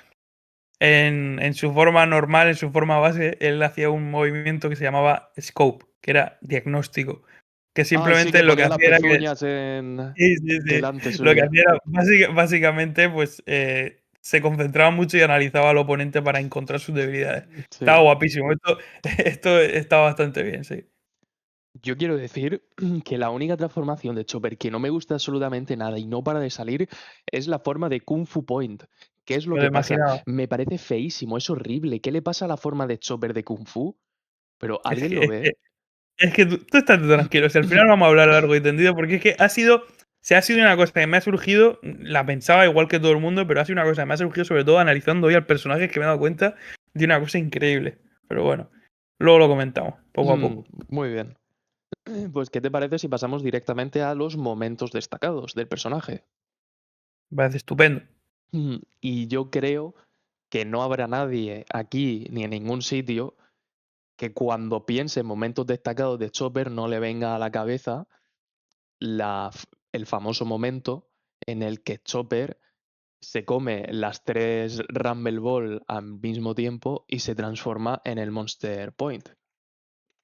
en su forma normal, en su forma base, él hacía un movimiento que se llamaba scope, que era diagnóstico, que Ah, sí, simplemente que lo que ponía las hacía era que, pezuñas en sí, sí, sí, delante lo que suya. hacía era básicamente, pues se concentraba mucho y analizaba al oponente para encontrar sus debilidades. Estaba Sí. guapísimo, esto está bastante bien, sí. Yo quiero decir que la única transformación de Chopper que no me gusta absolutamente nada y no para de salir es la forma de Kung Fu Point. ¿Qué es lo Me lo que pasa? imaginaba. Me parece feísimo, es horrible. ¿Qué le pasa a la forma de Chopper de Kung Fu? ¿Pero Es alguien que, lo es ve? que Es que tú estate tranquilo, si al final vamos a hablar largo y tendido, porque es que se ha sido una cosa que me ha surgido, la pensaba igual que todo el mundo, pero ha sido una cosa que me ha surgido sobre todo analizando hoy al personaje que me he dado cuenta de una cosa increíble. Pero bueno, luego lo comentamos, poco a poco. Muy bien. Pues, ¿qué te parece si pasamos directamente a los momentos destacados del personaje? Me parece estupendo. Y yo creo que no habrá nadie aquí ni en ningún sitio que cuando piense en momentos destacados de Chopper no le venga a la cabeza el famoso momento en el que Chopper se come las 3 Rumble Ball al mismo tiempo y se transforma en el Monster Point.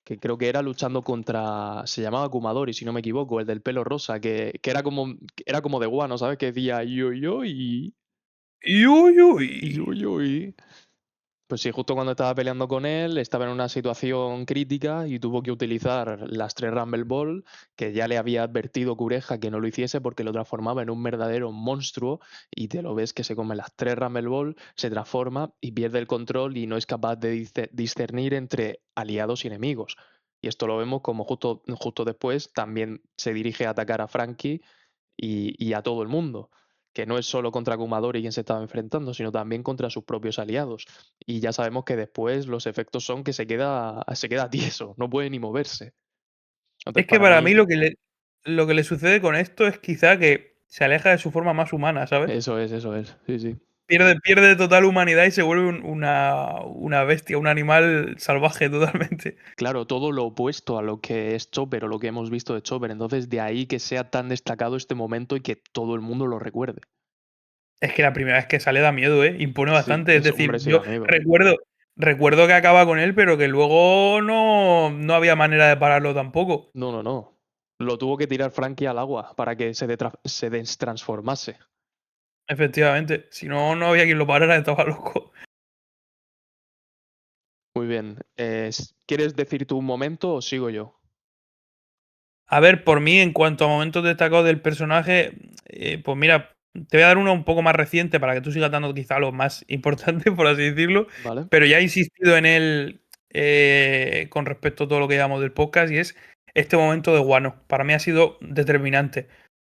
que creo que era luchando contra, se llamaba Kumadori, si no me equivoco, el del pelo rosa, que era como de guano, ¿sabes? Que decía yo Uy, yo, uy. yo. Pues sí, justo cuando estaba peleando con él, estaba en una situación crítica y tuvo que utilizar las tres Rumble Ball, que ya le había advertido Cureja que no lo hiciese porque lo transformaba en un verdadero monstruo y te lo ves que se come las tres Rumble Ball, se transforma y pierde el control y no es capaz de discernir entre aliados y enemigos. Y esto lo vemos como justo después también se dirige a atacar a Frankie y a todo el mundo, que no es solo contra Kumadori quien se estaba enfrentando, sino también contra sus propios aliados. Y ya sabemos que después los efectos son que se queda tieso, no puede ni moverse. Es Entonces, que para para mí mí, lo que le sucede con esto es quizá que se aleja de su forma más humana, ¿sabes? eso es, sí, sí. Pierde total humanidad y se vuelve una bestia, un animal salvaje totalmente. Claro, todo lo opuesto a lo que es Chopper o lo que hemos visto de Chopper. Entonces, de ahí que sea tan destacado este momento y que todo el mundo lo recuerde. Es que la primera vez que sale da miedo, ¿eh? Impone Sí, bastante. Es hombre, decir, sí yo da miedo. recuerdo que acaba con él, pero que luego no había manera de pararlo tampoco. No, no, no. Lo tuvo que tirar Frankie al agua para que se destransformase. Efectivamente. Si no, no había quien lo parara, estaba loco. Muy bien. ¿Quieres decir tú un momento o sigo yo? A ver, por mí, en cuanto a momentos destacados del personaje, pues mira, te voy a dar uno un poco más reciente para que tú sigas dando quizá lo más importante, por así decirlo, ¿Vale? pero ya he insistido en él con respecto a todo lo que llamamos del podcast y es este momento de Guano. Para mí ha sido determinante.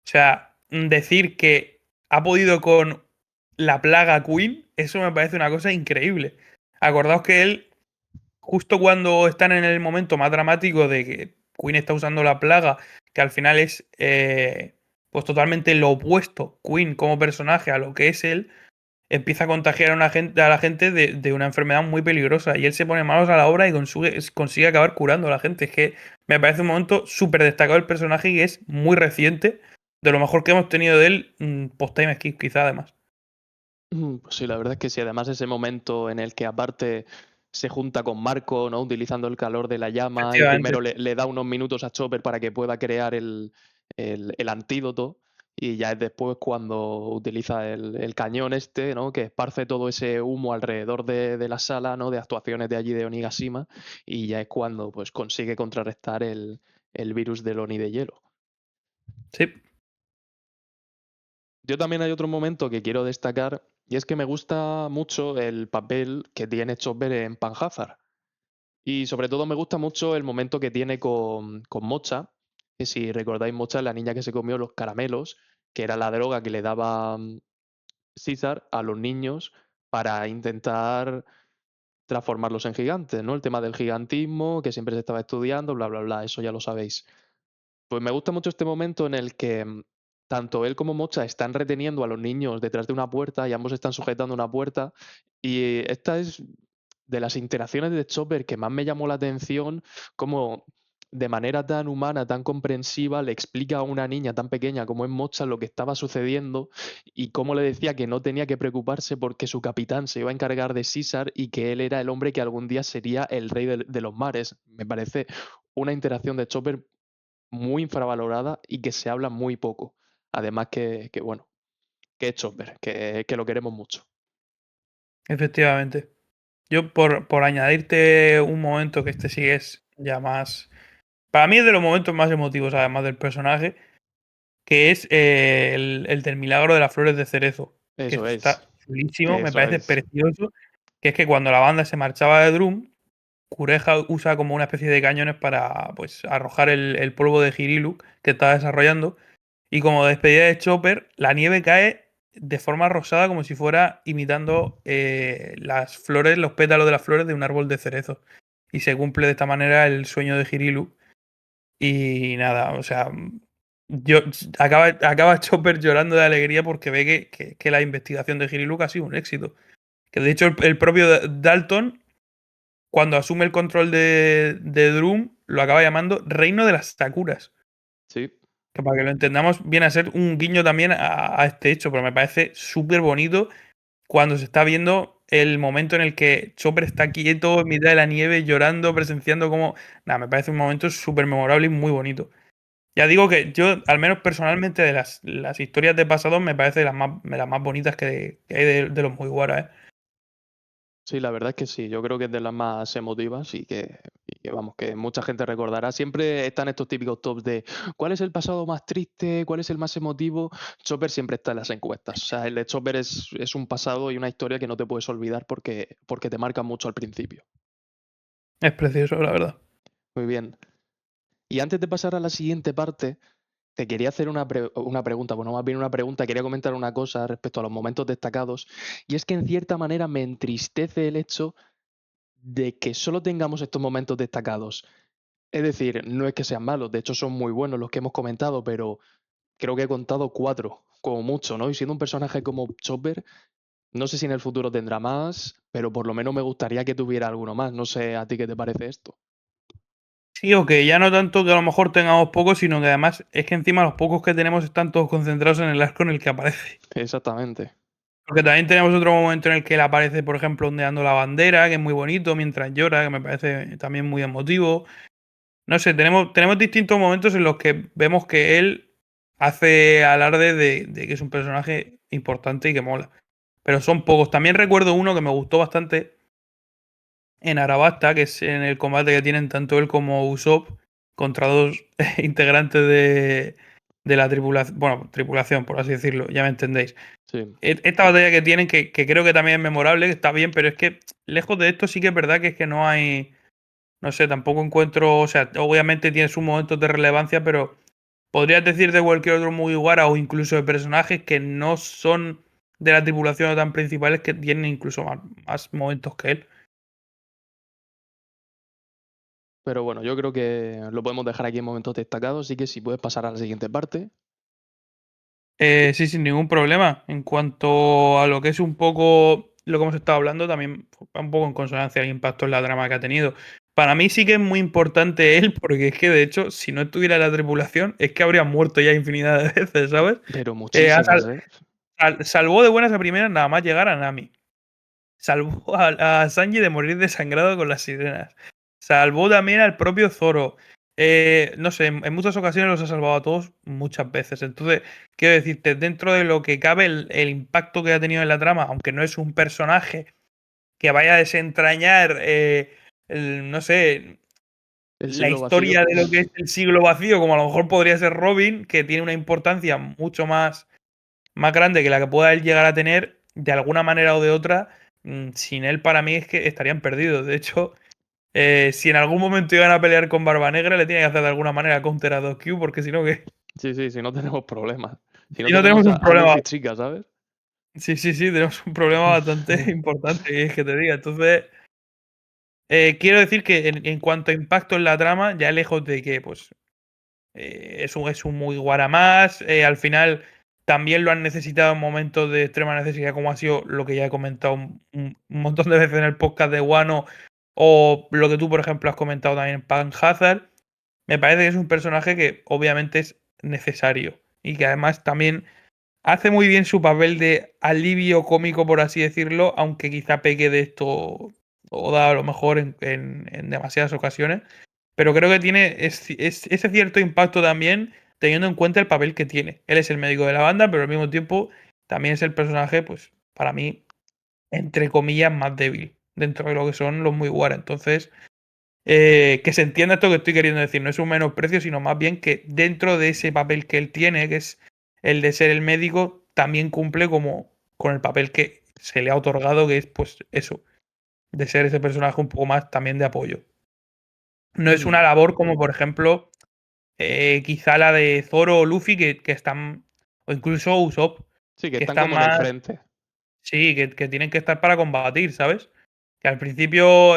O sea, decir que ha podido con la plaga Queen, eso me parece una cosa increíble. Acordaos que él justo cuando están en el momento más dramático de que Queen está usando la plaga, que al final es pues totalmente lo opuesto, Queen como personaje a lo que es él, empieza a contagiar a la gente de una enfermedad muy peligrosa y él se pone manos a la obra y consigue acabar curando a la gente. Es que me parece un momento súper destacado del personaje y es muy reciente, de lo mejor que hemos tenido de él post-time skip quizá además. Pues sí, la verdad es que sí. Además, ese momento en el que aparte se junta con Marco, ¿no? Utilizando el calor de la llama y Efectivamente. primero le da unos minutos a Chopper para que pueda crear el antídoto. Y ya es después cuando utiliza el cañón este, ¿no? Que esparce todo ese humo alrededor de la sala, ¿no? De actuaciones de allí de Onigashima. Y ya es cuando pues consigue contrarrestar el virus del Oni de hielo. Sí. Yo también hay otro momento que quiero destacar y es que me gusta mucho el papel que tiene Chopper en Panhazard. Y sobre todo me gusta mucho el momento que tiene con Mocha, que si recordáis Mocha es la niña que se comió los caramelos, que era la droga que le daba César a los niños para intentar transformarlos en gigantes, ¿no? El tema del gigantismo, que siempre se estaba estudiando, bla, bla, bla, eso ya lo sabéis. Pues me gusta mucho este momento en el que tanto él como Mocha están reteniendo a los niños detrás de una puerta y ambos están sujetando una puerta. Y esta es de las interacciones de Chopper que más me llamó la atención, como de manera tan humana, tan comprensiva, le explica a una niña tan pequeña como es Mocha lo que estaba sucediendo y cómo le decía que no tenía que preocuparse porque su capitán se iba a encargar de César y que él era el hombre que algún día sería el rey de los mares. Me parece una interacción de Chopper muy infravalorada y que se habla muy poco. Además que bueno, que es Chopper, que lo queremos mucho. Efectivamente. Yo por añadirte un momento que este sí es ya más. Para mí es de los momentos más emotivos, además del personaje, que es el del milagro de las flores de cerezo. Que eso está chulísimo, me Eso parece es. precioso. Que es que cuando la banda se marchaba de Drum, Cureja usa como una especie de cañones para pues arrojar el polvo de Hirilu que está desarrollando. Y como despedida de Chopper, la nieve cae de forma rosada como si fuera imitando las flores, los pétalos de las flores de un árbol de cerezo. Y se cumple de esta manera el sueño de Hirilu. Y nada, o sea, yo, acaba Chopper llorando de alegría porque ve que la investigación de Hirilu ha sido un éxito. Que de hecho el propio Dalton, cuando asume el control de Drum, lo acaba llamando Reino de las Sakuras. Sí. Que para que lo entendamos, viene a ser un guiño también a este hecho, pero me parece súper bonito cuando se está viendo el momento en el que Chopper está quieto en mitad de la nieve, llorando, presenciando como... Nada, me parece un momento súper memorable y muy bonito. Ya digo que yo, al menos personalmente, de las historias de pasado, me parece de las más bonitas que hay de los Mugiwara, ¿eh? Sí, la verdad es que sí, yo creo que es de las más emotivas y que, vamos, que mucha gente recordará. Siempre están estos típicos tops de ¿cuál es el pasado más triste? ¿Cuál es el más emotivo? Chopper siempre está en las encuestas. O sea, el de Chopper es un pasado y una historia que no te puedes olvidar porque te marca mucho al principio. Es precioso, la verdad. Muy bien. Y antes de pasar a la siguiente parte, te quería hacer una pregunta, bueno, más bien una pregunta, quería comentar una cosa respecto a los momentos destacados, y es que en cierta manera me entristece el hecho de que solo tengamos estos momentos destacados. Es decir, no es que sean malos, de hecho son muy buenos los que hemos comentado, pero creo que he contado cuatro, como mucho, ¿no? Y siendo un personaje como Chopper, no sé si en el futuro tendrá más, pero por lo menos me gustaría que tuviera alguno más. No sé a ti qué te parece esto. Sí, o que ya no tanto que a lo mejor tengamos pocos, sino que además es que encima los pocos que tenemos están todos concentrados en el arco en el que aparece. Exactamente. Porque también tenemos otro momento en el que él aparece, por ejemplo, ondeando la bandera, que es muy bonito, mientras llora, que me parece también muy emotivo. No sé, tenemos distintos momentos en los que vemos que él hace alarde de que es un personaje importante y que mola. Pero son pocos. También recuerdo uno que me gustó bastante en Arabasta, que es en el combate que tienen tanto él como Usopp contra dos integrantes de la tripulación, bueno, tripulación, por así decirlo, ya me entendéis. Sí. Esta batalla que tienen, que creo que también es memorable, que está bien, pero es que lejos de esto sí que es verdad que es que no hay, no sé, tampoco encuentro, o sea, obviamente tiene sus momentos de relevancia, pero podrías decir de cualquier otro Mugiwara o incluso de personajes que no son de la tripulación o tan principales que tienen incluso más momentos que él. Pero bueno, yo creo que lo podemos dejar aquí en momentos destacados, así que si puedes pasar a la siguiente parte. Sí, sin ningún problema. En cuanto a lo que es un poco lo que hemos estado hablando, también va un poco en consonancia el impacto en la trama que ha tenido. Para mí sí que es muy importante él, porque es que de hecho, si no estuviera la tripulación, es que habría muerto ya infinidad de veces, ¿sabes? Pero Eh, ha muchísimas, sal- ¿eh? salvó de buenas a primeras nada más llegar a Nami. Salvó a Sanji de morir desangrado con las sirenas. Salvó también al propio Zoro. No sé, en muchas ocasiones los ha salvado a todos muchas veces. Entonces, quiero decirte, dentro de lo que cabe el impacto que ha tenido en la trama, aunque no es un personaje que vaya a desentrañar, no sé, El la siglo vacío. historia de lo que es el siglo vacío, como a lo mejor podría ser Robin, que tiene una importancia mucho más grande que la que pueda él llegar a tener, de alguna manera o de otra, sin él para mí es que estarían perdidos. De hecho, si en algún momento iban a pelear con Barba Negra, le tiene que hacer de alguna manera counter a 2Q, porque si no, que Sí, sí, si no tenemos problemas. Si no si no tenemos tenemos un a problema. Luffy chica, ¿sabes? Sí, sí, sí, tenemos un problema bastante importante, que es que te diga. Entonces, quiero decir que en cuanto a impacto en la trama, ya lejos de que pues es un muy guaramás. Al final también lo han necesitado en momentos de extrema necesidad, como ha sido lo que ya he comentado un montón de veces en el podcast de Wano, o lo que tú, por ejemplo, has comentado también en Pan Hazard. Me parece que es un personaje que obviamente es necesario y que además también hace muy bien su papel de alivio cómico, por así decirlo, aunque quizá peque de esto o da a lo mejor en demasiadas ocasiones. Pero creo que tiene ese cierto impacto también, teniendo en cuenta el papel que tiene. Él es el médico de la banda, pero al mismo tiempo también es el personaje, pues, para mí, entre comillas, más débil dentro de lo que son los Mugiwara. Entonces, que se entienda esto que estoy queriendo decir. No es un menosprecio, sino más bien que dentro de ese papel que él tiene, que es el de ser el médico, también cumple como con el papel que se le ha otorgado, que es, pues, eso, de ser ese personaje un poco más también de apoyo. No es una Mm. labor como, por ejemplo, quizá la de Zoro o Luffy, que están, o incluso Usopp, Sí, que que están están como en el más, frente. sí, que tienen que estar para combatir, ¿sabes? Que al principio,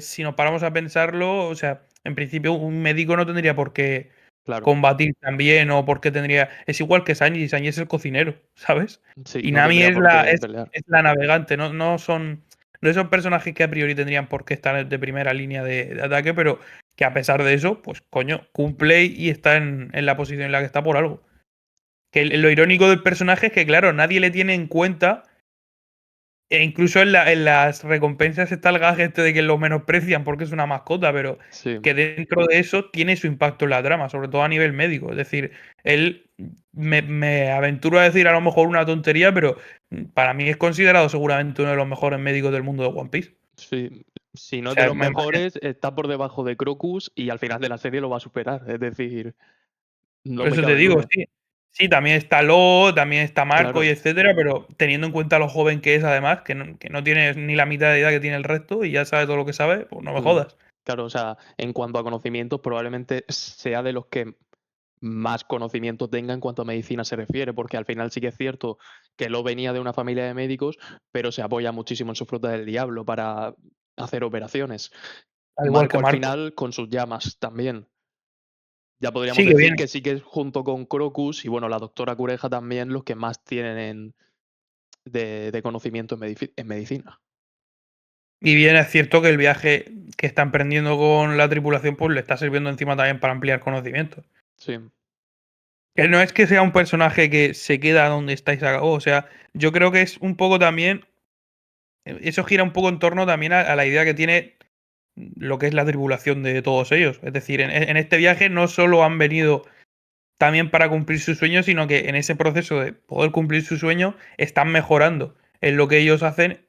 si nos paramos a pensarlo, o sea, en principio un médico no tendría por qué Claro. combatir también, o por qué tendría. Es igual que Sanji, Sanji es el cocinero, ¿sabes? Sí, Y no Nami tendría es por la, qué es, pelear. es la navegante, no son. No son personajes que a priori tendrían por qué estar de primera línea de ataque, pero que a pesar de eso, pues coño, cumple y está en la posición en la que está por algo. Que lo irónico del personaje es que, claro, nadie le tiene en cuenta E incluso en las recompensas está el gag este de que lo menosprecian porque es una mascota, pero Sí, que dentro de eso tiene su impacto en la trama, sobre todo a nivel médico. Es decir, él me aventuro a decir a lo mejor una tontería, pero para mí es considerado seguramente uno de los mejores médicos del mundo de One Piece. sí. Si O no es de sea, los mejores, está por debajo de Crocus y al final de la serie lo va a superar. Es decir, no por me eso te cabe digo, duda. sí. Sí, también está Lo, también está Marco y Claro, etcétera, pero teniendo en cuenta lo joven que es, además, que no tiene ni la mitad de edad que tiene el resto y ya sabe todo lo que sabe, pues no me mm, jodas. claro, o sea, en cuanto a conocimientos, probablemente sea de los que más conocimiento tenga en cuanto a medicina se refiere, porque al final sí que es cierto que Lo venía de una familia de médicos, pero se apoya muchísimo en su fruta del diablo para hacer operaciones. Al igual que Marco al Marco. final con sus llamas también. Ya podríamos Sí, que decir viene. que sí que es junto con Crocus y bueno, la doctora Cureja también los que más tienen de conocimiento en medicina. Y bien, es cierto que el viaje que está emprendiendo con la tripulación, pues le está sirviendo encima también para ampliar conocimientos. Sí, Que no es que sea un personaje que se queda donde está y se acabó. O sea, yo creo que es un poco también. Eso gira un poco en torno también a la idea que tiene lo que es la tripulación de todos ellos. Es decir, en este viaje no solo han venido también para cumplir su sueño, sino que en ese proceso de poder cumplir su sueño están mejorando en lo que ellos hacen,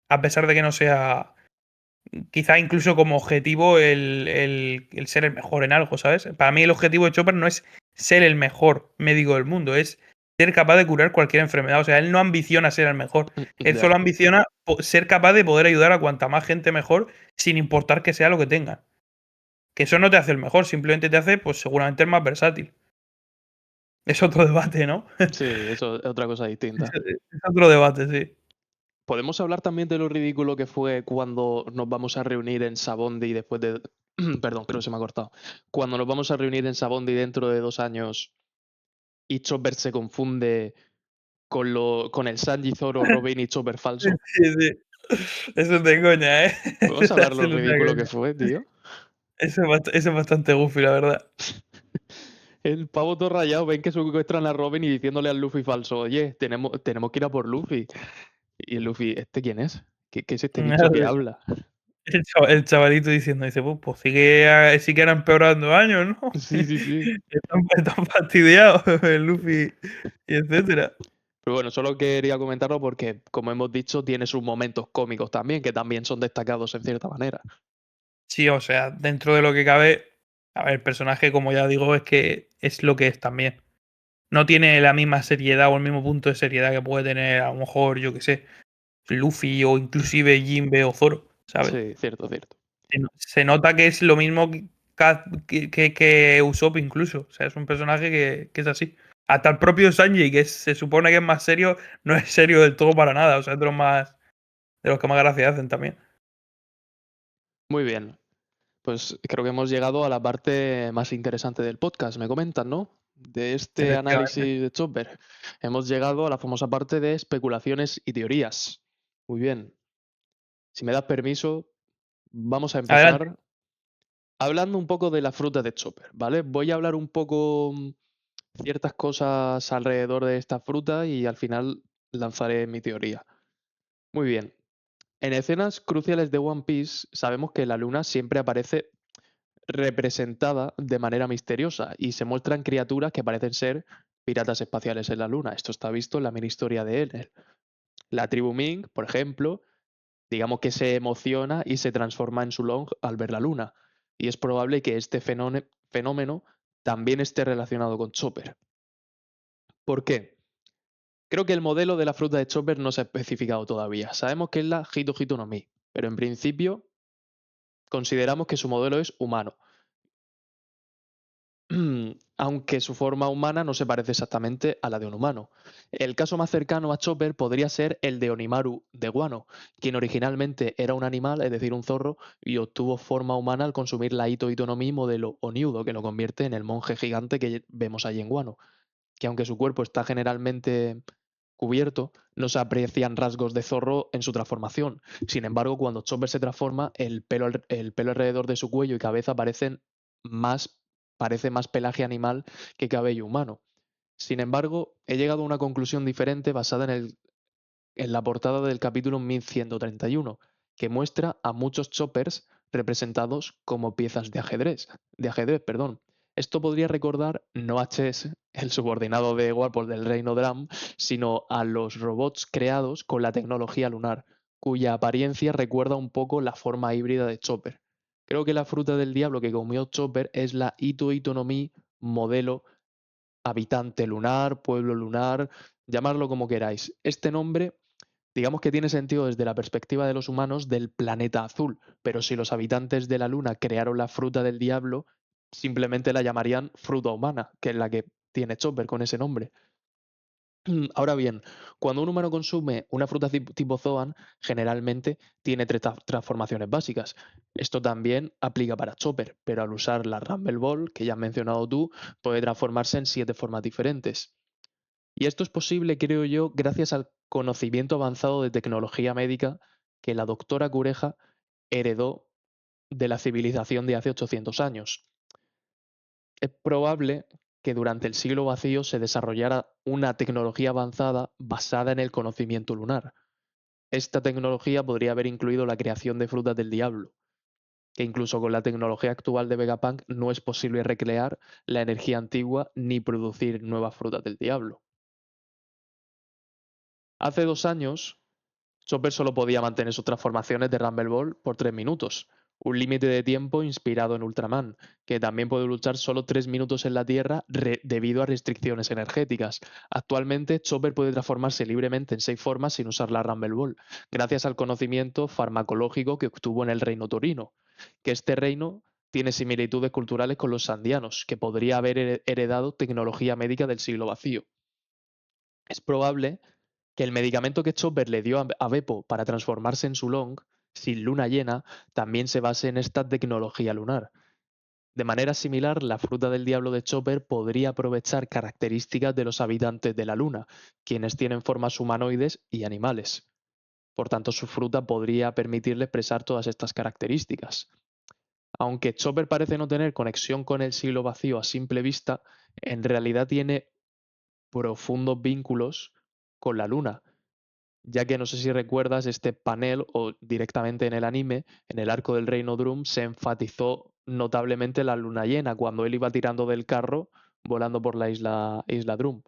a pesar de que no sea quizá incluso como objetivo el ser el mejor en algo, ¿sabes? Para mí el objetivo de Chopper no es ser el mejor médico del mundo, es ser capaz de curar cualquier enfermedad. O sea, él no ambiciona ser el mejor, él ya. solo ambiciona ser capaz de poder ayudar a cuanta más gente mejor, sin importar que sea lo que tengan. Que eso no te hace el mejor, simplemente te hace, pues seguramente el más versátil. Es otro debate, ¿no? Sí, eso es otra cosa Es, distinta. es otro debate, sí. Podemos hablar también de lo ridículo que fue cuando nos vamos a reunir en Sabondi después de... Perdón, creo que se me ha cortado. Cuando nos vamos a reunir en Sabondi dentro de 2 años y Chopper se confunde con el Sanji, Zoro, Robin y Chopper Sí, falso. sí. Eso es de coña, ¿eh? Podemos Eso hablar es lo de ridículo que coña. fue, tío. Eso es bastante goofy, la verdad. El pavo todo rayado, ven que secuestran a Robin y diciéndole al Luffy falso, oye, tenemos que ir a por Luffy. Y el Luffy, ¿este quién es? ¿Qué es este bicho que habla? El chavalito diciendo, dice, pues sí que eran empeorando años, ¿no? Sí, sí, sí. Están fastidiados el Luffy y etcétera. Pero bueno, solo quería comentarlo porque, como hemos dicho, tiene sus momentos cómicos también, que también son destacados en cierta manera. Sí, o sea, dentro de lo que cabe, a ver, el personaje, como ya digo, es que es lo que es también. No tiene la misma seriedad o el mismo punto de seriedad que puede tener a lo mejor, yo qué sé, Luffy o inclusive Jinbe o Zoro, ¿sabes? Sí, cierto, cierto. Se nota que es lo mismo que Usopp incluso. O sea, es un personaje que es así. Hasta el propio Sanji, que se supone que es más serio, no es serio del todo para nada. O sea, es de los que más gracia hacen también. Muy bien. Pues creo que hemos llegado a la parte más interesante del podcast, me comentan, ¿no? De este Efectivamente. análisis de Chopper. Hemos llegado a la famosa parte de especulaciones y teorías. Muy bien. Si me das permiso, vamos a Adelante. empezar hablando un poco de la fruta de Chopper, ¿vale? Voy a hablar un poco ciertas cosas alrededor de esta fruta y al final lanzaré mi teoría. Muy bien. En escenas cruciales de One Piece sabemos que la luna siempre aparece representada de manera misteriosa y se muestran criaturas que parecen ser piratas espaciales en la luna. Esto está visto en la mini historia de Enel. La tribu Ming, por ejemplo, digamos que se emociona y se transforma en su long al ver la luna. Y es probable que este fenómeno también esté relacionado con Chopper. ¿Por qué? Creo que el modelo de la fruta de Chopper no se ha especificado todavía. Sabemos que es la Hito Hito no Mi, pero en principio consideramos que su modelo es humano. Aunque su forma humana no se parece exactamente a la de un humano. El caso más cercano a Chopper podría ser el de Onimaru de Guano, quien originalmente era un animal, es decir, un zorro, y obtuvo forma humana al consumir la Ito Ito no Mi modelo Oniudo, que lo convierte en el monje gigante que vemos allí en Guano, que aunque su cuerpo está generalmente cubierto, no se aprecian rasgos de zorro en su transformación. Sin embargo, cuando Chopper se transforma, el pelo alrededor de su cuello y cabeza más, parece más pelaje animal que cabello humano. Sin embargo, he llegado a una conclusión diferente basada en la portada del capítulo 1131, que muestra a muchos choppers representados como piezas de ajedrez, perdón. Esto podría recordar no a Chess, el subordinado de Warpol del reino Dram, sino a los robots creados con la tecnología lunar, cuya apariencia recuerda un poco la forma híbrida de Chopper. Creo que la fruta del diablo que comió Chopper es la Ito Ito no Mi modelo habitante lunar, pueblo lunar, llamarlo como queráis. Este nombre, digamos que tiene sentido desde la perspectiva de los humanos del planeta azul, pero si los habitantes de la luna crearon la fruta del diablo, simplemente la llamarían fruta humana, que es la que tiene Chopper con ese nombre. Ahora bien, cuando un humano consume una fruta tipo Zoan, generalmente tiene tres transformaciones básicas. Esto también aplica para Chopper, pero al usar la Rumble Ball, que ya has mencionado tú, puede transformarse en 7 formas diferentes. Y esto es posible, creo yo, gracias al conocimiento avanzado de tecnología médica que la doctora Cureja heredó de la civilización de hace 800 años. Es probable que durante el siglo vacío se desarrollara una tecnología avanzada basada en el conocimiento lunar. Esta tecnología podría haber incluido la creación de frutas del diablo, que incluso con la tecnología actual de Vegapunk no es posible recrear la energía antigua ni producir nuevas frutas del diablo. Hace 2 años, Chopper solo podía mantener sus transformaciones de Rumble Ball por 3 minutos, un límite de tiempo inspirado en Ultraman, que también puede luchar solo 3 minutos en la Tierra debido a restricciones energéticas. Actualmente, Chopper puede transformarse libremente en 6 formas sin usar la Rumble Ball, gracias al conocimiento farmacológico que obtuvo en el reino Torino, que este reino tiene similitudes culturales con los sandianos, que podría haber heredado tecnología médica del siglo vacío. Es probable que el medicamento que Chopper le dio a Beppo para transformarse en su Long, sin luna llena, también se base en esta tecnología lunar. De manera similar, la fruta del diablo de Chopper podría aprovechar características de los habitantes de la luna, quienes tienen formas humanoides y animales. Por tanto, su fruta podría permitirle expresar todas estas características. Aunque Chopper parece no tener conexión con el siglo vacío a simple vista, en realidad tiene profundos vínculos con la luna, ya que no sé si recuerdas este panel o directamente en el anime, en el arco del Reino Drum, se enfatizó notablemente la luna llena cuando él iba tirando del carro volando por la isla Drum.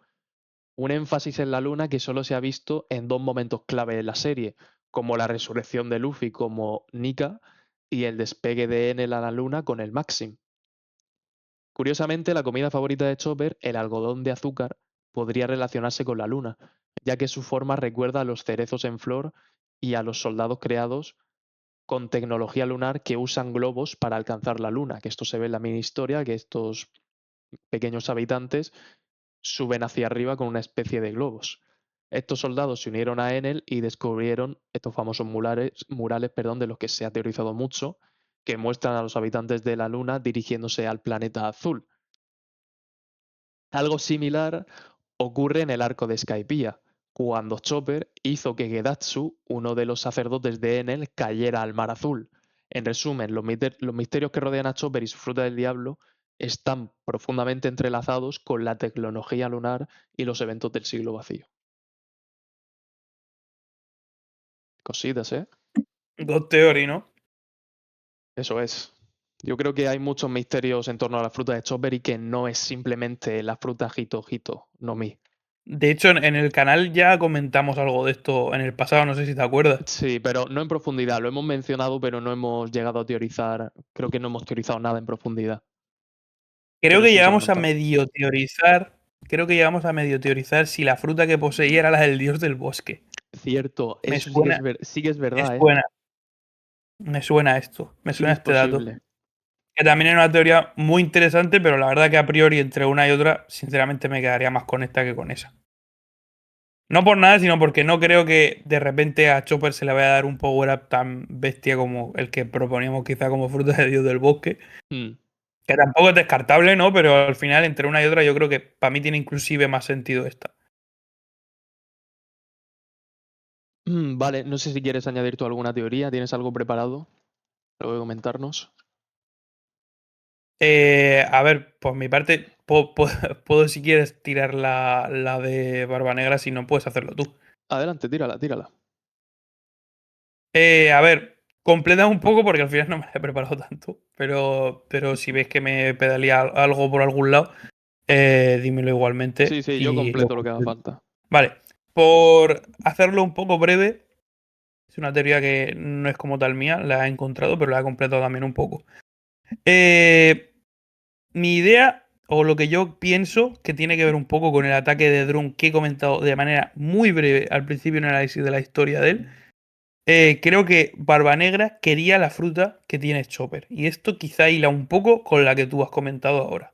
Un énfasis en la luna que solo se ha visto en 2 momentos clave de la serie, como la resurrección de Luffy como Nika y el despegue de Enel a la luna con el Maxim. Curiosamente, la comida favorita de Chopper, el algodón de azúcar, podría relacionarse con la luna, ya que su forma recuerda a los cerezos en flor y a los soldados creados con tecnología lunar que usan globos para alcanzar la luna, que esto se ve en la mini historia, que estos pequeños habitantes suben hacia arriba con una especie de globos. Estos soldados se unieron a Enel y descubrieron estos famosos murales, de los que se ha teorizado mucho, que muestran a los habitantes de la luna dirigiéndose al planeta azul. Algo similar ocurre en el arco de Skypiea, cuando Chopper hizo que Gedatsu, uno de los sacerdotes de Enel, cayera al mar azul. En resumen, los misterios que rodean a Chopper y su fruta del diablo están profundamente entrelazados con la tecnología lunar y los eventos del siglo vacío. Cositas, ¿eh? God Theory, ¿no? Eso es. Yo creo que hay muchos misterios en torno a la fruta de Chopper y que no es simplemente la fruta Hito Hito, no mi. De hecho, en el canal ya comentamos algo de esto en el pasado, no sé si te acuerdas. Sí, pero no en profundidad. Lo hemos mencionado, pero no hemos llegado a teorizar. Creo que no hemos teorizado nada en profundidad. Creo Pero que sí se ha llegamos a comentado. medio teorizar. Creo que llegamos a medio teorizar si la fruta que poseía era la del dios del bosque. Cierto, Me eso sí que suena, sí que es me verdad, ¿eh? suena, me suena esto, me Sí suena que es este dato. posible. Que también era una teoría muy interesante, pero la verdad que a priori entre una y otra, sinceramente me quedaría más con esta que con esa. No por nada, sino porque no creo que de repente a Chopper se le vaya a dar un power up tan bestia como el que proponíamos quizá como fruta de dios del bosque. Mm. Que tampoco es descartable, ¿no? Pero al final, entre una y otra, yo creo que para mí tiene inclusive más sentido esta. Vale, no sé si quieres añadir tú alguna teoría. ¿Tienes algo preparado? ¿Algo que comentarnos? A ver, por mi parte, puedo, si quieres tirar la de Barba Negra, si no puedes hacerlo tú. Adelante, tírala, tírala. A ver, completa un poco porque al final no me la he preparado tanto. Pero si ves que me pedalea algo por algún lado, dímelo igualmente Sí, yo y lo completo lo que haga completo. falta. Vale, por hacerlo un poco breve, es una teoría que no es como tal mía, la he encontrado, pero la he completado también un poco. Mi idea, o lo que yo pienso, que tiene que ver un poco con el ataque de Drum que he comentado de manera muy breve al principio en el análisis de la historia de él. Creo que Barba Negra quería la fruta que tiene Chopper. Y esto quizá hila un poco con la que tú has comentado ahora.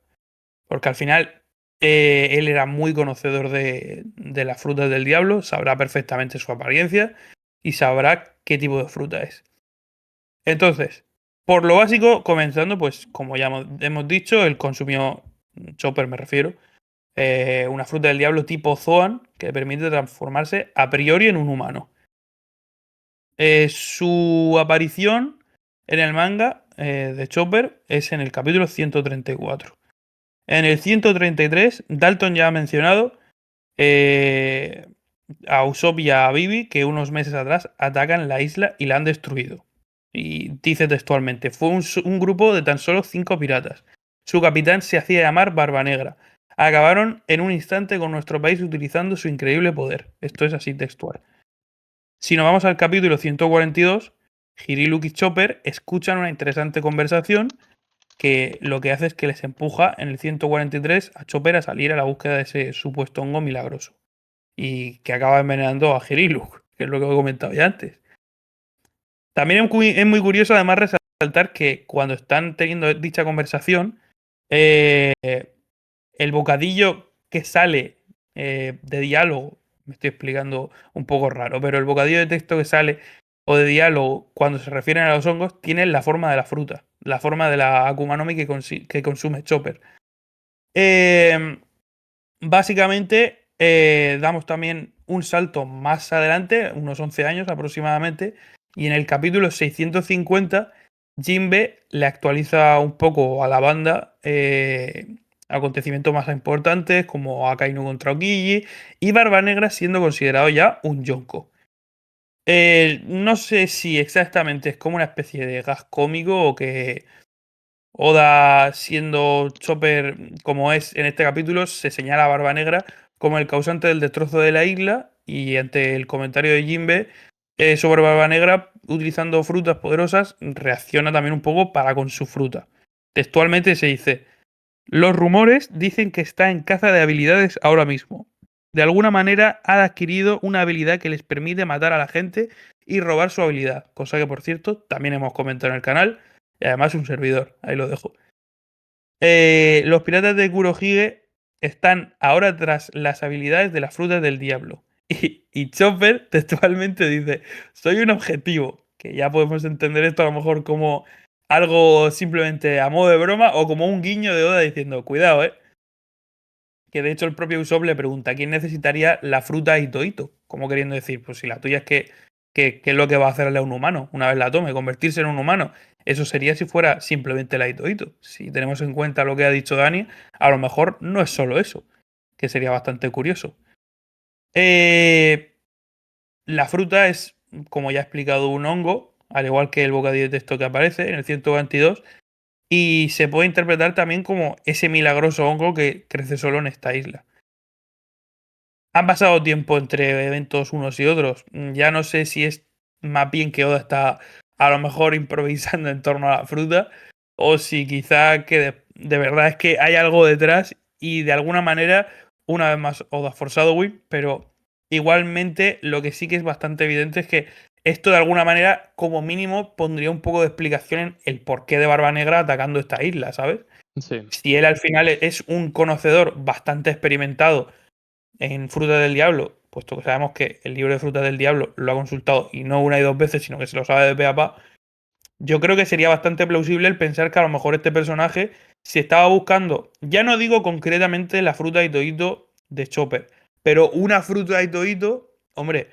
Porque al final él era muy conocedor de las frutas del diablo, sabrá perfectamente su apariencia y sabrá qué tipo de fruta es. Entonces, por lo básico, comenzando, pues como ya hemos dicho, él consumió, Chopper me refiero, una fruta del diablo tipo Zoan que le permite transformarse a priori en un humano. Su aparición en el manga de Chopper es en el capítulo 134. En el 133, Dalton ya ha mencionado eh, a Usopp y a Vivi que unos meses atrás atacan la isla y la han destruido. Y dice textualmente, fue un grupo de tan solo 5 piratas. Su capitán se hacía llamar Barba Negra. Acabaron en un instante con nuestro país utilizando su increíble poder. Esto es así textual. Si nos vamos al capítulo 142, Hiriluk y Chopper escuchan una interesante conversación que lo que hace es que les empuja en el 143 a Chopper a salir a la búsqueda de ese supuesto hongo milagroso. Y que acaba envenenando a Hiriluk, que es lo que he comentado ya antes. También es muy curioso además resaltar que cuando están teniendo dicha conversación, eh, el bocadillo que sale de diálogo, me estoy explicando un poco raro, pero el bocadillo de texto que sale o de diálogo cuando se refieren a los hongos tiene la forma de la fruta, la forma de la Akuma no Mi que consume Chopper. Eh, Básicamente, damos también un salto más adelante, unos 11 años aproximadamente, y en el capítulo 650, Jinbe le actualiza un poco a la banda acontecimientos más importantes como Akainu contra Okiji y Barba Negra siendo considerado ya un Yonko. No sé si exactamente es como una especie de gas cómico o que Oda, siendo Chopper como es en este capítulo, se señala a Barba Negra como el causante del destrozo de la isla y ante el comentario de Jinbe sobre Barba Negra, utilizando frutas poderosas, reacciona también un poco para con su fruta. Textualmente se dice, los rumores dicen que está en caza de habilidades ahora mismo. De alguna manera ha adquirido una habilidad que les permite matar a la gente y robar su habilidad, cosa que por cierto también hemos comentado en el canal y además un servidor, ahí lo dejo. Los piratas de Kurohige están ahora tras las habilidades de las frutas del diablo. Y Chopper textualmente dice, soy un objetivo. Que ya podemos entender esto a lo mejor como algo simplemente a modo de broma o como un guiño de Oda diciendo, cuidado, que de hecho el propio Usopp le pregunta, ¿quién necesitaría la fruta Ito Ito? Como queriendo decir, pues si la tuya es que es lo que va a hacerle a un humano una vez la tome, convertirse en un humano. Eso sería si fuera simplemente la Ito Ito. Si tenemos en cuenta lo que ha dicho Dani, a lo mejor no es solo eso, que sería bastante curioso. Eh, la fruta es, como ya he explicado, un hongo, al igual que el bocadillo de texto que aparece en el 122, y se puede interpretar también como ese milagroso hongo que crece solo en esta isla. Han pasado tiempo entre eventos unos y otros. Ya no sé si es más bien que Oda está a lo mejor improvisando en torno a la fruta o si quizá que de verdad es que hay algo detrás y de alguna manera, una vez más, Oda ha forzado Win, pero igualmente lo que sí que es bastante evidente es que esto de alguna manera, como mínimo, pondría un poco de explicación en el porqué de Barba Negra atacando esta isla, ¿sabes? Sí, Si él al final es un conocedor bastante experimentado en Fruta del Diablo, puesto que sabemos que el libro de Fruta del Diablo lo ha consultado y no una y dos veces, sino que se lo sabe de pe a pa, yo creo que sería bastante plausible el pensar que a lo mejor este personaje se estaba buscando, ya no digo concretamente la fruta Itoito de Chopper, pero una fruta Itoito, hombre,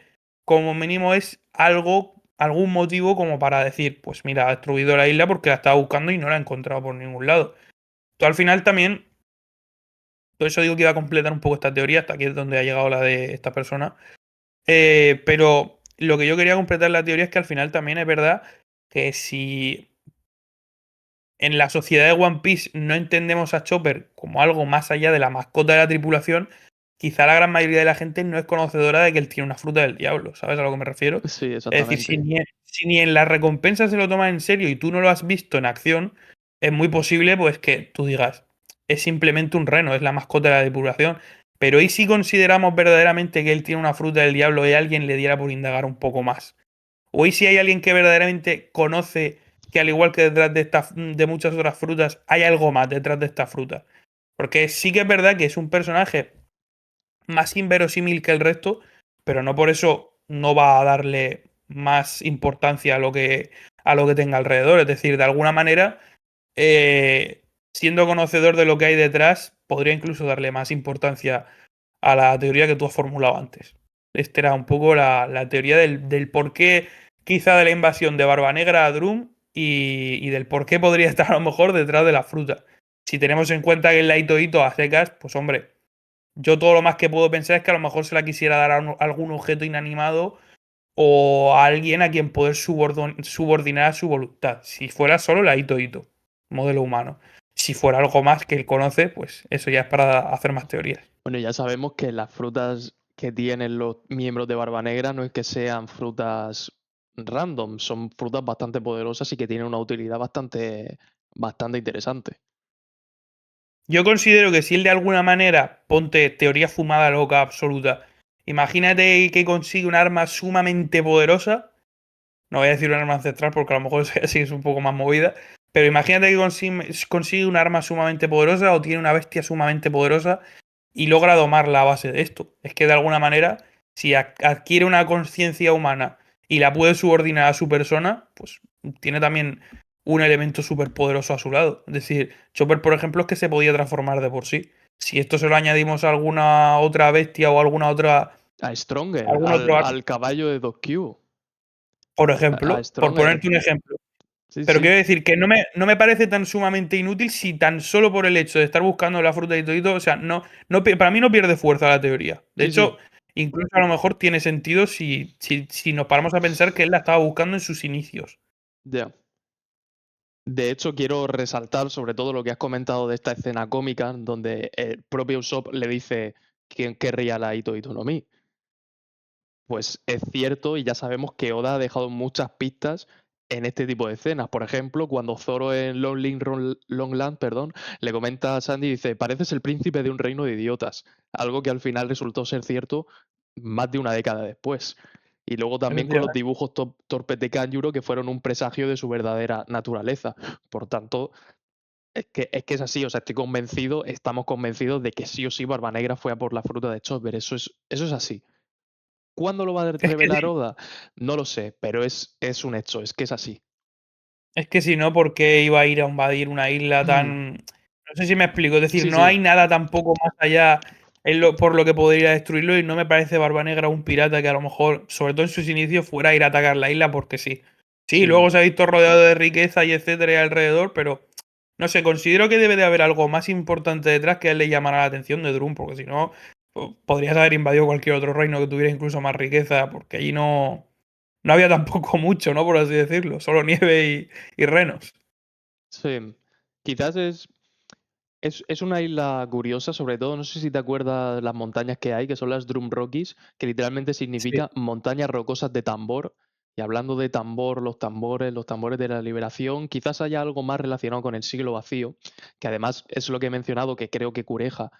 como mínimo es algo, algún motivo como para decir, pues mira, ha destruido la isla porque la estaba buscando y no la ha encontrado por ningún lado. Tú al final también, por eso digo que iba a completar un poco esta teoría, hasta aquí es donde ha llegado la de esta persona. Pero lo que yo quería completar la teoría es que al final también es verdad que si en la sociedad de One Piece no entendemos a Chopper como algo más allá de la mascota de la tripulación, quizá la gran mayoría de la gente no es conocedora de que él tiene una fruta del diablo, ¿sabes a lo que me refiero? Sí, Es decir, si exactamente. ni en la recompensa se lo toma en serio y tú no lo has visto en acción, es muy posible pues que tú digas, es simplemente un reno, es la mascota de la tripulación. Pero ¿y si consideramos verdaderamente que él tiene una fruta del diablo y alguien le diera por indagar un poco más? ¿O y si hay alguien que verdaderamente conoce que al igual que detrás de muchas otras frutas, hay algo más detrás de esta fruta? Porque sí que es verdad que es un personaje más inverosímil que el resto, pero no por eso no va a darle más importancia a lo que tenga alrededor. Es decir, de alguna manera, siendo conocedor de lo que hay detrás, podría incluso darle más importancia a la teoría que tú has formulado antes. Esta era un poco la teoría del por qué, quizá de la invasión de Barba Negra a Drum y del por qué podría estar a lo mejor detrás de la fruta. Si tenemos en cuenta que es la Ito Ito a secas, pues hombre, yo todo lo más que puedo pensar es que a lo mejor se la quisiera dar a algún objeto inanimado o a alguien a quien poder subordinar a su voluntad. Si fuera solo la Ito Ito, modelo humano. Si fuera algo más que él conoce, pues eso ya es para hacer más teorías. Bueno, ya sabemos que las frutas que tienen los miembros de Barba Negra no es que sean frutas random, son frutas bastante poderosas y que tienen una utilidad bastante interesante. Yo considero que si él de alguna manera, ponte teoría fumada loca absoluta, imagínate que consigue un arma sumamente poderosa, no voy a decir un arma ancestral porque a lo mejor así es un poco más movida, pero imagínate que consigue un arma sumamente poderosa o tiene una bestia sumamente poderosa y logra domarla a base de esto. Es que de alguna manera, si adquiere una conciencia humana y la puede subordinar a su persona, pues tiene también un elemento súper poderoso a su lado. Es decir, Chopper, por ejemplo, es que se podía transformar de por sí. Si esto se lo añadimos a alguna otra bestia o A Stronger, algún otro arma, al caballo de Doc Q, por a ejemplo, por Stronger. ponerte un ejemplo. Sí, Pero sí, quiero decir que no me parece tan sumamente inútil si tan solo por el hecho de estar buscando la fruta y todito, o sea, para mí no pierde fuerza la teoría. De sí, sí, hecho, incluso a lo mejor tiene sentido si nos paramos a pensar que él la estaba buscando en sus inicios. ya. De hecho, quiero resaltar sobre todo lo que has comentado de esta escena cómica, donde el propio Usopp le dice quién querría la Ito Ito no Mi. Pues es cierto y ya sabemos que Oda ha dejado muchas pistas en este tipo de escenas. Por ejemplo, cuando Zoro en Longland, perdón, le comenta a Sandy y dice, pareces el príncipe de un reino de idiotas. Algo que al final resultó ser cierto más de una década después. Y luego también con los Efectivamente. dibujos torpes de Kanjuro que fueron un presagio de su verdadera naturaleza. Por tanto, es que es así, o sea, estoy convencido, estamos convencidos de que sí o sí Barba Negra fue a por la fruta de Chopper. Eso es así. ¿Cuándo lo va a Es que, revelar Oda? No lo sé, pero es un hecho, es que es así. es que si no, ¿por qué iba a ir a invadir una isla tan... No sé si me explico. Es decir, Sí, no sí, hay nada tampoco más allá por lo que podría destruirlo y no me parece Barba Negra un pirata que a lo mejor, sobre todo en sus inicios, fuera a ir a atacar la isla porque sí. Sí, sí, luego se ha visto rodeado de riqueza y etcétera y alrededor, pero no sé, considero que debe de haber algo más importante detrás que a él le llamara la atención de Drum, porque si no, podrías haber invadido cualquier otro reino que tuviera incluso más riqueza, porque allí no había tampoco mucho, ¿no? Por así decirlo, solo nieve y renos. sí. Quizás es una isla curiosa, sobre todo, no sé si te acuerdas las montañas que hay, que son las Drum Rockies, que literalmente Sí. significa montañas rocosas de tambor. Y hablando de tambor, los tambores de la liberación, quizás haya algo más relacionado con el siglo vacío, que además es lo que he mencionado, que creo que Cureja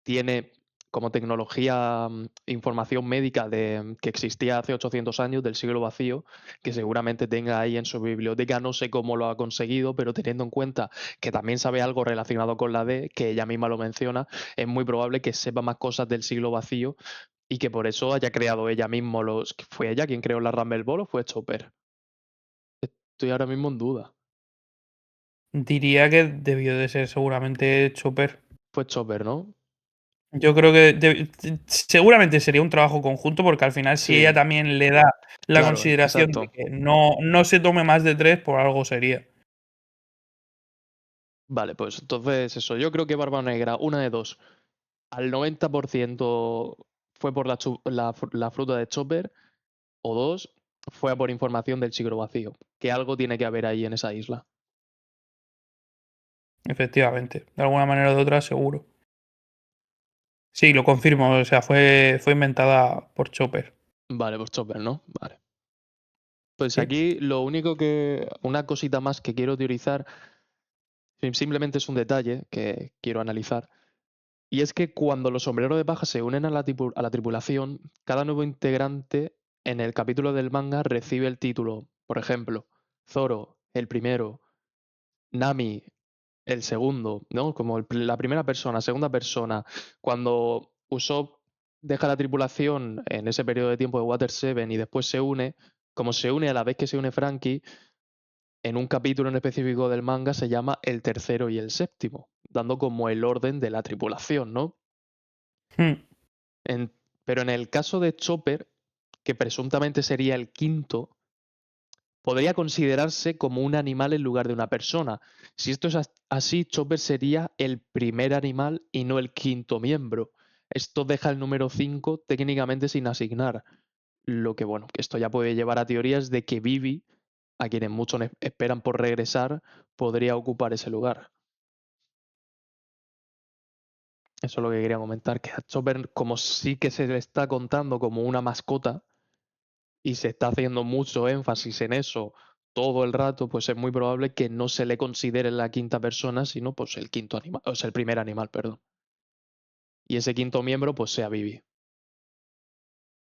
tiene como tecnología, información médica que existía hace 800 años del siglo vacío, que seguramente tenga ahí en su biblioteca, no sé cómo lo ha conseguido, pero teniendo en cuenta que también sabe algo relacionado con la D, que ella misma lo menciona, es muy probable que sepa más cosas del siglo vacío y que por eso haya creado ella mismo ¿Fue ella quien creó la Rumble Ball o fue Chopper? Estoy ahora mismo en duda. Diría que debió de ser seguramente Chopper. Fue Chopper, ¿no? Yo creo que seguramente sería un trabajo conjunto porque al final si ella Sí, también le da la claro, consideración de exacto. que no se tome más de tres, por algo sería. Vale, pues entonces eso, yo creo que Barba Negra, una de dos, al 90% fue por la fruta de Chopper, o dos, fue a por información del siglo vacío. Que algo tiene que haber ahí en esa isla. Efectivamente. De alguna manera o de otra, seguro. Sí, lo confirmo. O sea, fue inventada por Chopper. Vale, pues Chopper, ¿no? Vale. Pues Sí. aquí lo único que, una cosita más que quiero teorizar, simplemente es un detalle que quiero analizar, y es que cuando los sombreros de paja se unen a a la tripulación, cada nuevo integrante en el capítulo del manga recibe el título. Por ejemplo, Zoro, el primero, Nami, el segundo, ¿no? Como la primera persona, segunda persona. Cuando Usopp deja la tripulación en ese periodo de tiempo de Water 7 y después se une, como se une a la vez que se une Frankie, en un capítulo en específico del manga se llama el tercero y el séptimo, dando como el orden de la tripulación, ¿no? Hmm. En- pero en el caso de Chopper, que presuntamente sería el quinto, podría considerarse como un animal en lugar de una persona. Si esto es así, Chopper sería el primer animal y no el quinto miembro. Esto deja el número 5 técnicamente sin asignar. Lo que, bueno, que esto ya puede llevar a teorías de que Vivi, a quienes muchos esperan por regresar, podría ocupar ese lugar. Eso es lo que quería comentar, que a Chopper, como sí que se le está contando como una mascota y se está haciendo mucho énfasis en eso todo el rato, pues es muy probable que no se le considere la quinta persona, sino pues el quinto animal, o sea, el primer animal, perdón. Y ese quinto miembro, pues sea Vivi.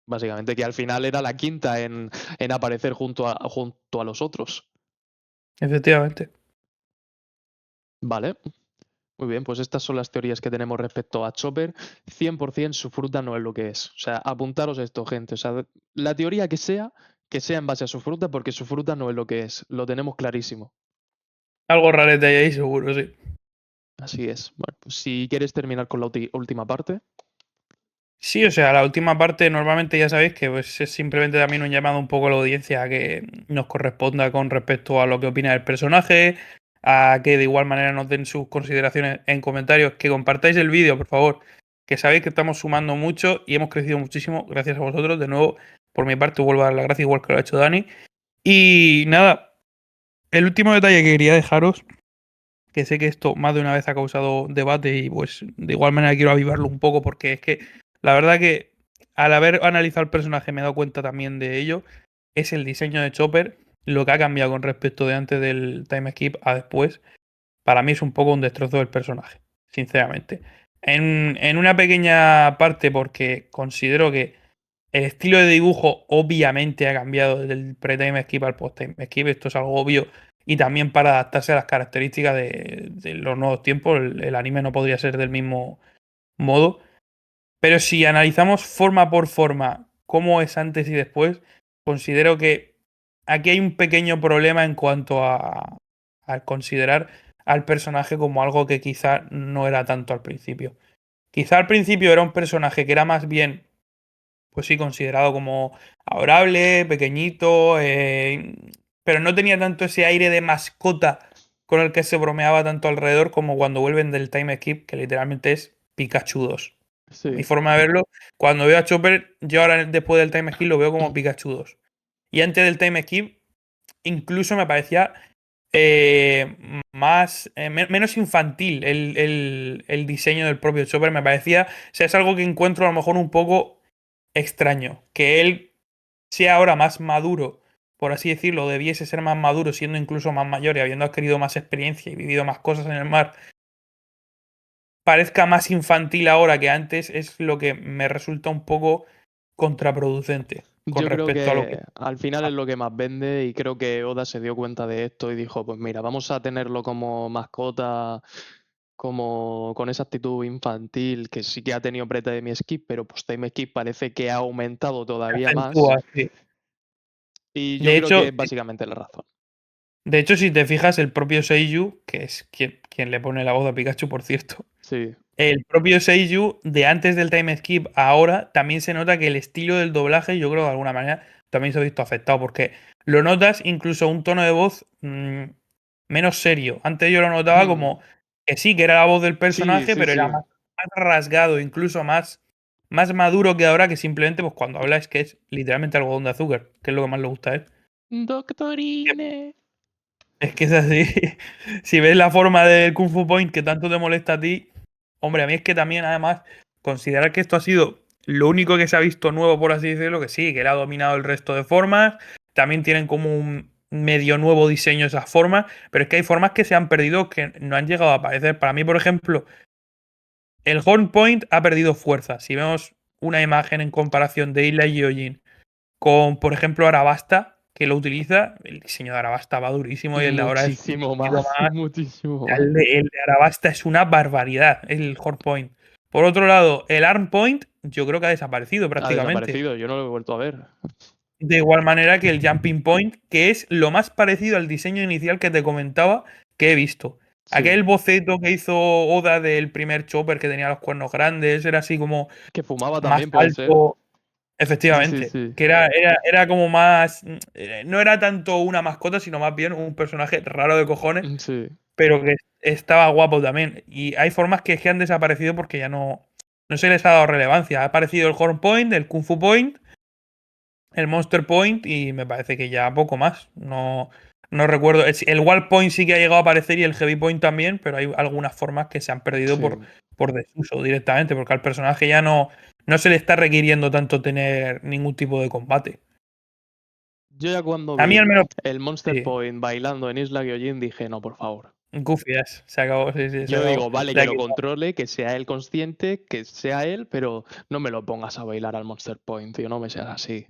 Básicamente, que al final era la quinta en aparecer junto a los otros. Efectivamente. Vale, muy bien, pues estas son las teorías que tenemos respecto a Chopper. 100% su fruta no es lo que es. O sea, apuntaros esto, gente. O sea, la teoría que sea en base a su fruta, porque su fruta no es lo que es. Lo tenemos clarísimo. Algo rarete hay ahí, seguro, sí. Así es. Bueno, pues si quieres terminar con la última parte. Sí, o sea, la última parte normalmente ya sabéis que pues, es simplemente también un llamado un poco a la audiencia a que nos corresponda con respecto a lo que opina el personaje, a que de igual manera nos den sus consideraciones en comentarios, que compartáis el vídeo, por favor, que sabéis que estamos sumando mucho y hemos crecido muchísimo gracias a vosotros. De nuevo, por mi parte, vuelvo a dar las gracias igual que lo ha hecho Dani. Y nada, el último detalle que quería dejaros, que sé que esto más de una vez ha causado debate y pues de igual manera quiero avivarlo un poco porque es que la verdad que al haber analizado el personaje me he dado cuenta también de ello, es el diseño de Chopper, lo que ha cambiado con respecto de antes del time skip a después, para mí es un poco un destrozo del personaje, sinceramente. En una pequeña parte porque considero que el estilo de dibujo obviamente ha cambiado desde el pre-time skip al post-time skip, esto es algo obvio. Y también para adaptarse a las características de los nuevos tiempos, el anime no podría ser del mismo modo. Pero si analizamos forma por forma cómo es antes y después, considero que aquí hay un pequeño problema en cuanto a considerar al personaje como algo que quizá no era tanto al principio. Quizá al principio era un personaje que era más bien pues sí, considerado como adorable, pequeñito, pero no tenía tanto ese aire de mascota con el que se bromeaba tanto alrededor como cuando vuelven del time skip, que literalmente es Pikachu 2. A mi Sí. forma de verlo, cuando veo a Chopper, yo ahora después del time skip lo veo como Pikachu 2. Y antes del time skip, incluso me parecía menos infantil el diseño del propio Chopper. Me parecía, o sea, es algo que encuentro a lo mejor un poco extraño. Que él sea ahora más maduro, por así decirlo, debiese ser más maduro, siendo incluso más mayor y habiendo adquirido más experiencia y vivido más cosas en el mar, parezca más infantil ahora que antes, es lo que me resulta un poco contraproducente con Yo creo respecto a lo que... que al final es lo que más vende y creo que Oda se dio cuenta de esto y dijo, pues mira, vamos a tenerlo como mascota, como con esa actitud infantil que sí que ha tenido pre-time skip, pero post-time skip parece que ha aumentado todavía más Acentúa, sí. y yo De creo que hecho, es básicamente la razón. si te fijas, el propio Seiyu, que es quien le pone la voz a Pikachu, por cierto, Sí. el propio Seiyu, de antes del time skip a ahora, también se nota que el estilo del doblaje, yo creo de alguna manera, también se ha visto afectado, porque lo notas incluso un tono de voz menos serio. Antes yo lo notaba Hmm. como que sí, que era la voz del Sí, personaje, sí, pero era sí. más rasgado, incluso más. más maduro que ahora, que simplemente pues cuando habla es que es literalmente algodón de azúcar, que es lo que más le gusta a él. Doctorine. Es que es así. Si ves la forma del Kung Fu Point que tanto te molesta a ti, hombre, a mí es que también, además, considerar que esto ha sido lo único que se ha visto nuevo, por así decirlo, que sí, que él ha dominado el resto de formas. También tienen como un medio nuevo diseño esas formas, pero es que hay formas que se han perdido que no han llegado a aparecer. Para mí, por ejemplo, el Horn Point ha perdido fuerza. Si vemos una imagen en comparación de Isla Gyojin con, por ejemplo, Arabasta, que lo utiliza, el diseño de Arabasta va durísimo y el de ahora es Muchísimo muchísimo más, más. muchísimo más. El de Arabasta es una barbaridad, el Horn Point. Por otro lado, el Arm Point yo creo que ha desaparecido Ha prácticamente. desaparecido, yo no lo he vuelto a ver. De igual manera que el Jumping Point, que es lo más parecido al diseño inicial que te comentaba que he visto. Sí, Aquel boceto que hizo Oda del primer Chopper que tenía los cuernos grandes, era así como que fumaba más también puede ser. alto. Sí, sí, Efectivamente. sí. Que era como más. No era tanto una mascota, sino más bien un personaje raro de cojones, Sí. pero que estaba guapo también. Y hay formas que han desaparecido porque ya no se les ha dado relevancia. Ha aparecido el Horn Point, el Kung Fu Point, el Monster Point y me parece que ya poco más. No recuerdo. El Wall Point sí que ha llegado a aparecer y el Heavy Point también, pero hay algunas formas que se han perdido Sí. por desuso directamente, porque al personaje ya no se le está requiriendo tanto tener ningún tipo de combate. Yo ya cuando A mí vi al menos, el Monster sí. Point bailando en Isla Gyojin dije, no, por favor. Goofy es. Se acabó, sí, sí, se Yo acabó. digo, vale, De que lo aquí. controle, que sea él consciente, que sea él, pero no me lo pongas a bailar al Monster Point, tío, no me seas así.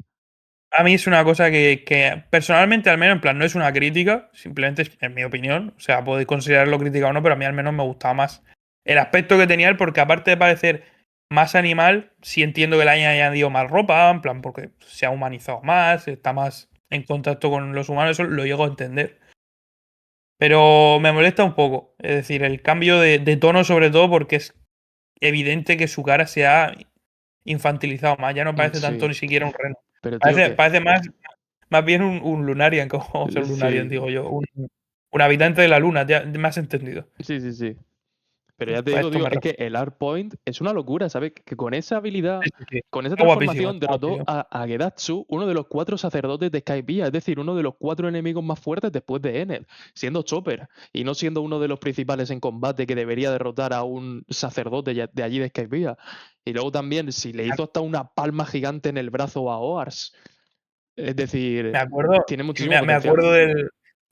A mí es una cosa que personalmente, al menos, en plan, no es una crítica, simplemente es en mi opinión. O sea, podéis considerarlo crítica o no, pero a mí al menos me gustaba más el aspecto que tenía él, porque aparte de parecer más animal, sí entiendo que le hayan añadido más ropa, en plan, porque se ha humanizado más, está más en contacto con los humanos, eso lo llego a entender. Pero me molesta un poco, es decir, el cambio de tono, sobre todo, porque es evidente que su cara se ha infantilizado más, ya no parece tanto Sí, ni siquiera un reno. pero tío, Parece más bien un Lunarian, como o sea, un Lunarian, sí, digo yo. Un habitante de la luna, ya me has entendido. sí, sí, sí. Pero ya te A digo, esto tío, me es que refiero. el Art Point es una locura, ¿sabes? Que con esa habilidad, Sí, sí, sí. con esa Está guapísimo, transformación, está derrotó guapísimo. a Gedatsu, uno de los 4 sacerdotes de Skypiea, es decir, uno de los 4 enemigos más fuertes después de Enel, siendo Chopper y no siendo uno de los principales en combate que debería derrotar a un sacerdote de allí de Skypiea. Y luego también, si le hizo hasta una palma gigante en el brazo a Oars, es decir, Me acuerdo, tiene muchísimo me potencial. acuerdo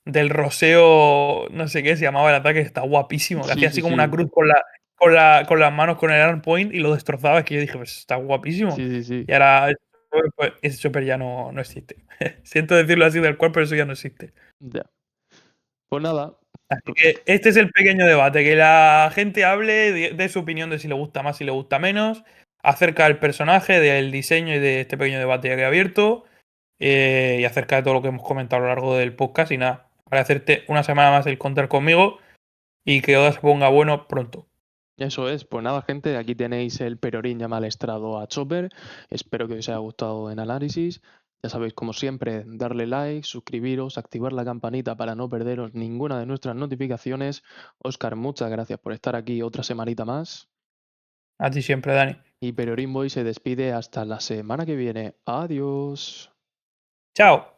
del roseo, no sé qué, se llamaba el ataque, que está guapísimo, que Sí, hacía sí, así como una sí, cruz con las manos con el arm point y lo destrozaba, es que yo dije, pues está guapísimo. sí, sí, sí, Y ahora pues, ese chopper ya no existe. Siento decirlo así del cual, pero eso ya no existe. ya. Pues nada, Así pues, que este es el pequeño debate, que la gente hable de su opinión de si le gusta más, si le gusta menos, acerca del personaje, del diseño y de este pequeño debate que he abierto, y acerca de todo lo que hemos comentado a lo largo del podcast. Y nada, agradecerte una semana más el contar conmigo y que Oda se ponga bueno pronto. eso es, pues nada, gente, aquí tenéis el Perorín llama al estrado a Chopper. Espero que os haya gustado el análisis. Ya sabéis, como siempre, darle like, suscribiros, activar la campanita para no perderos ninguna de nuestras notificaciones. Oscar, muchas gracias por estar aquí otra semanita más. A ti siempre, Dani. Y Perorín Boy se despide hasta la semana que viene. Adiós. Chao.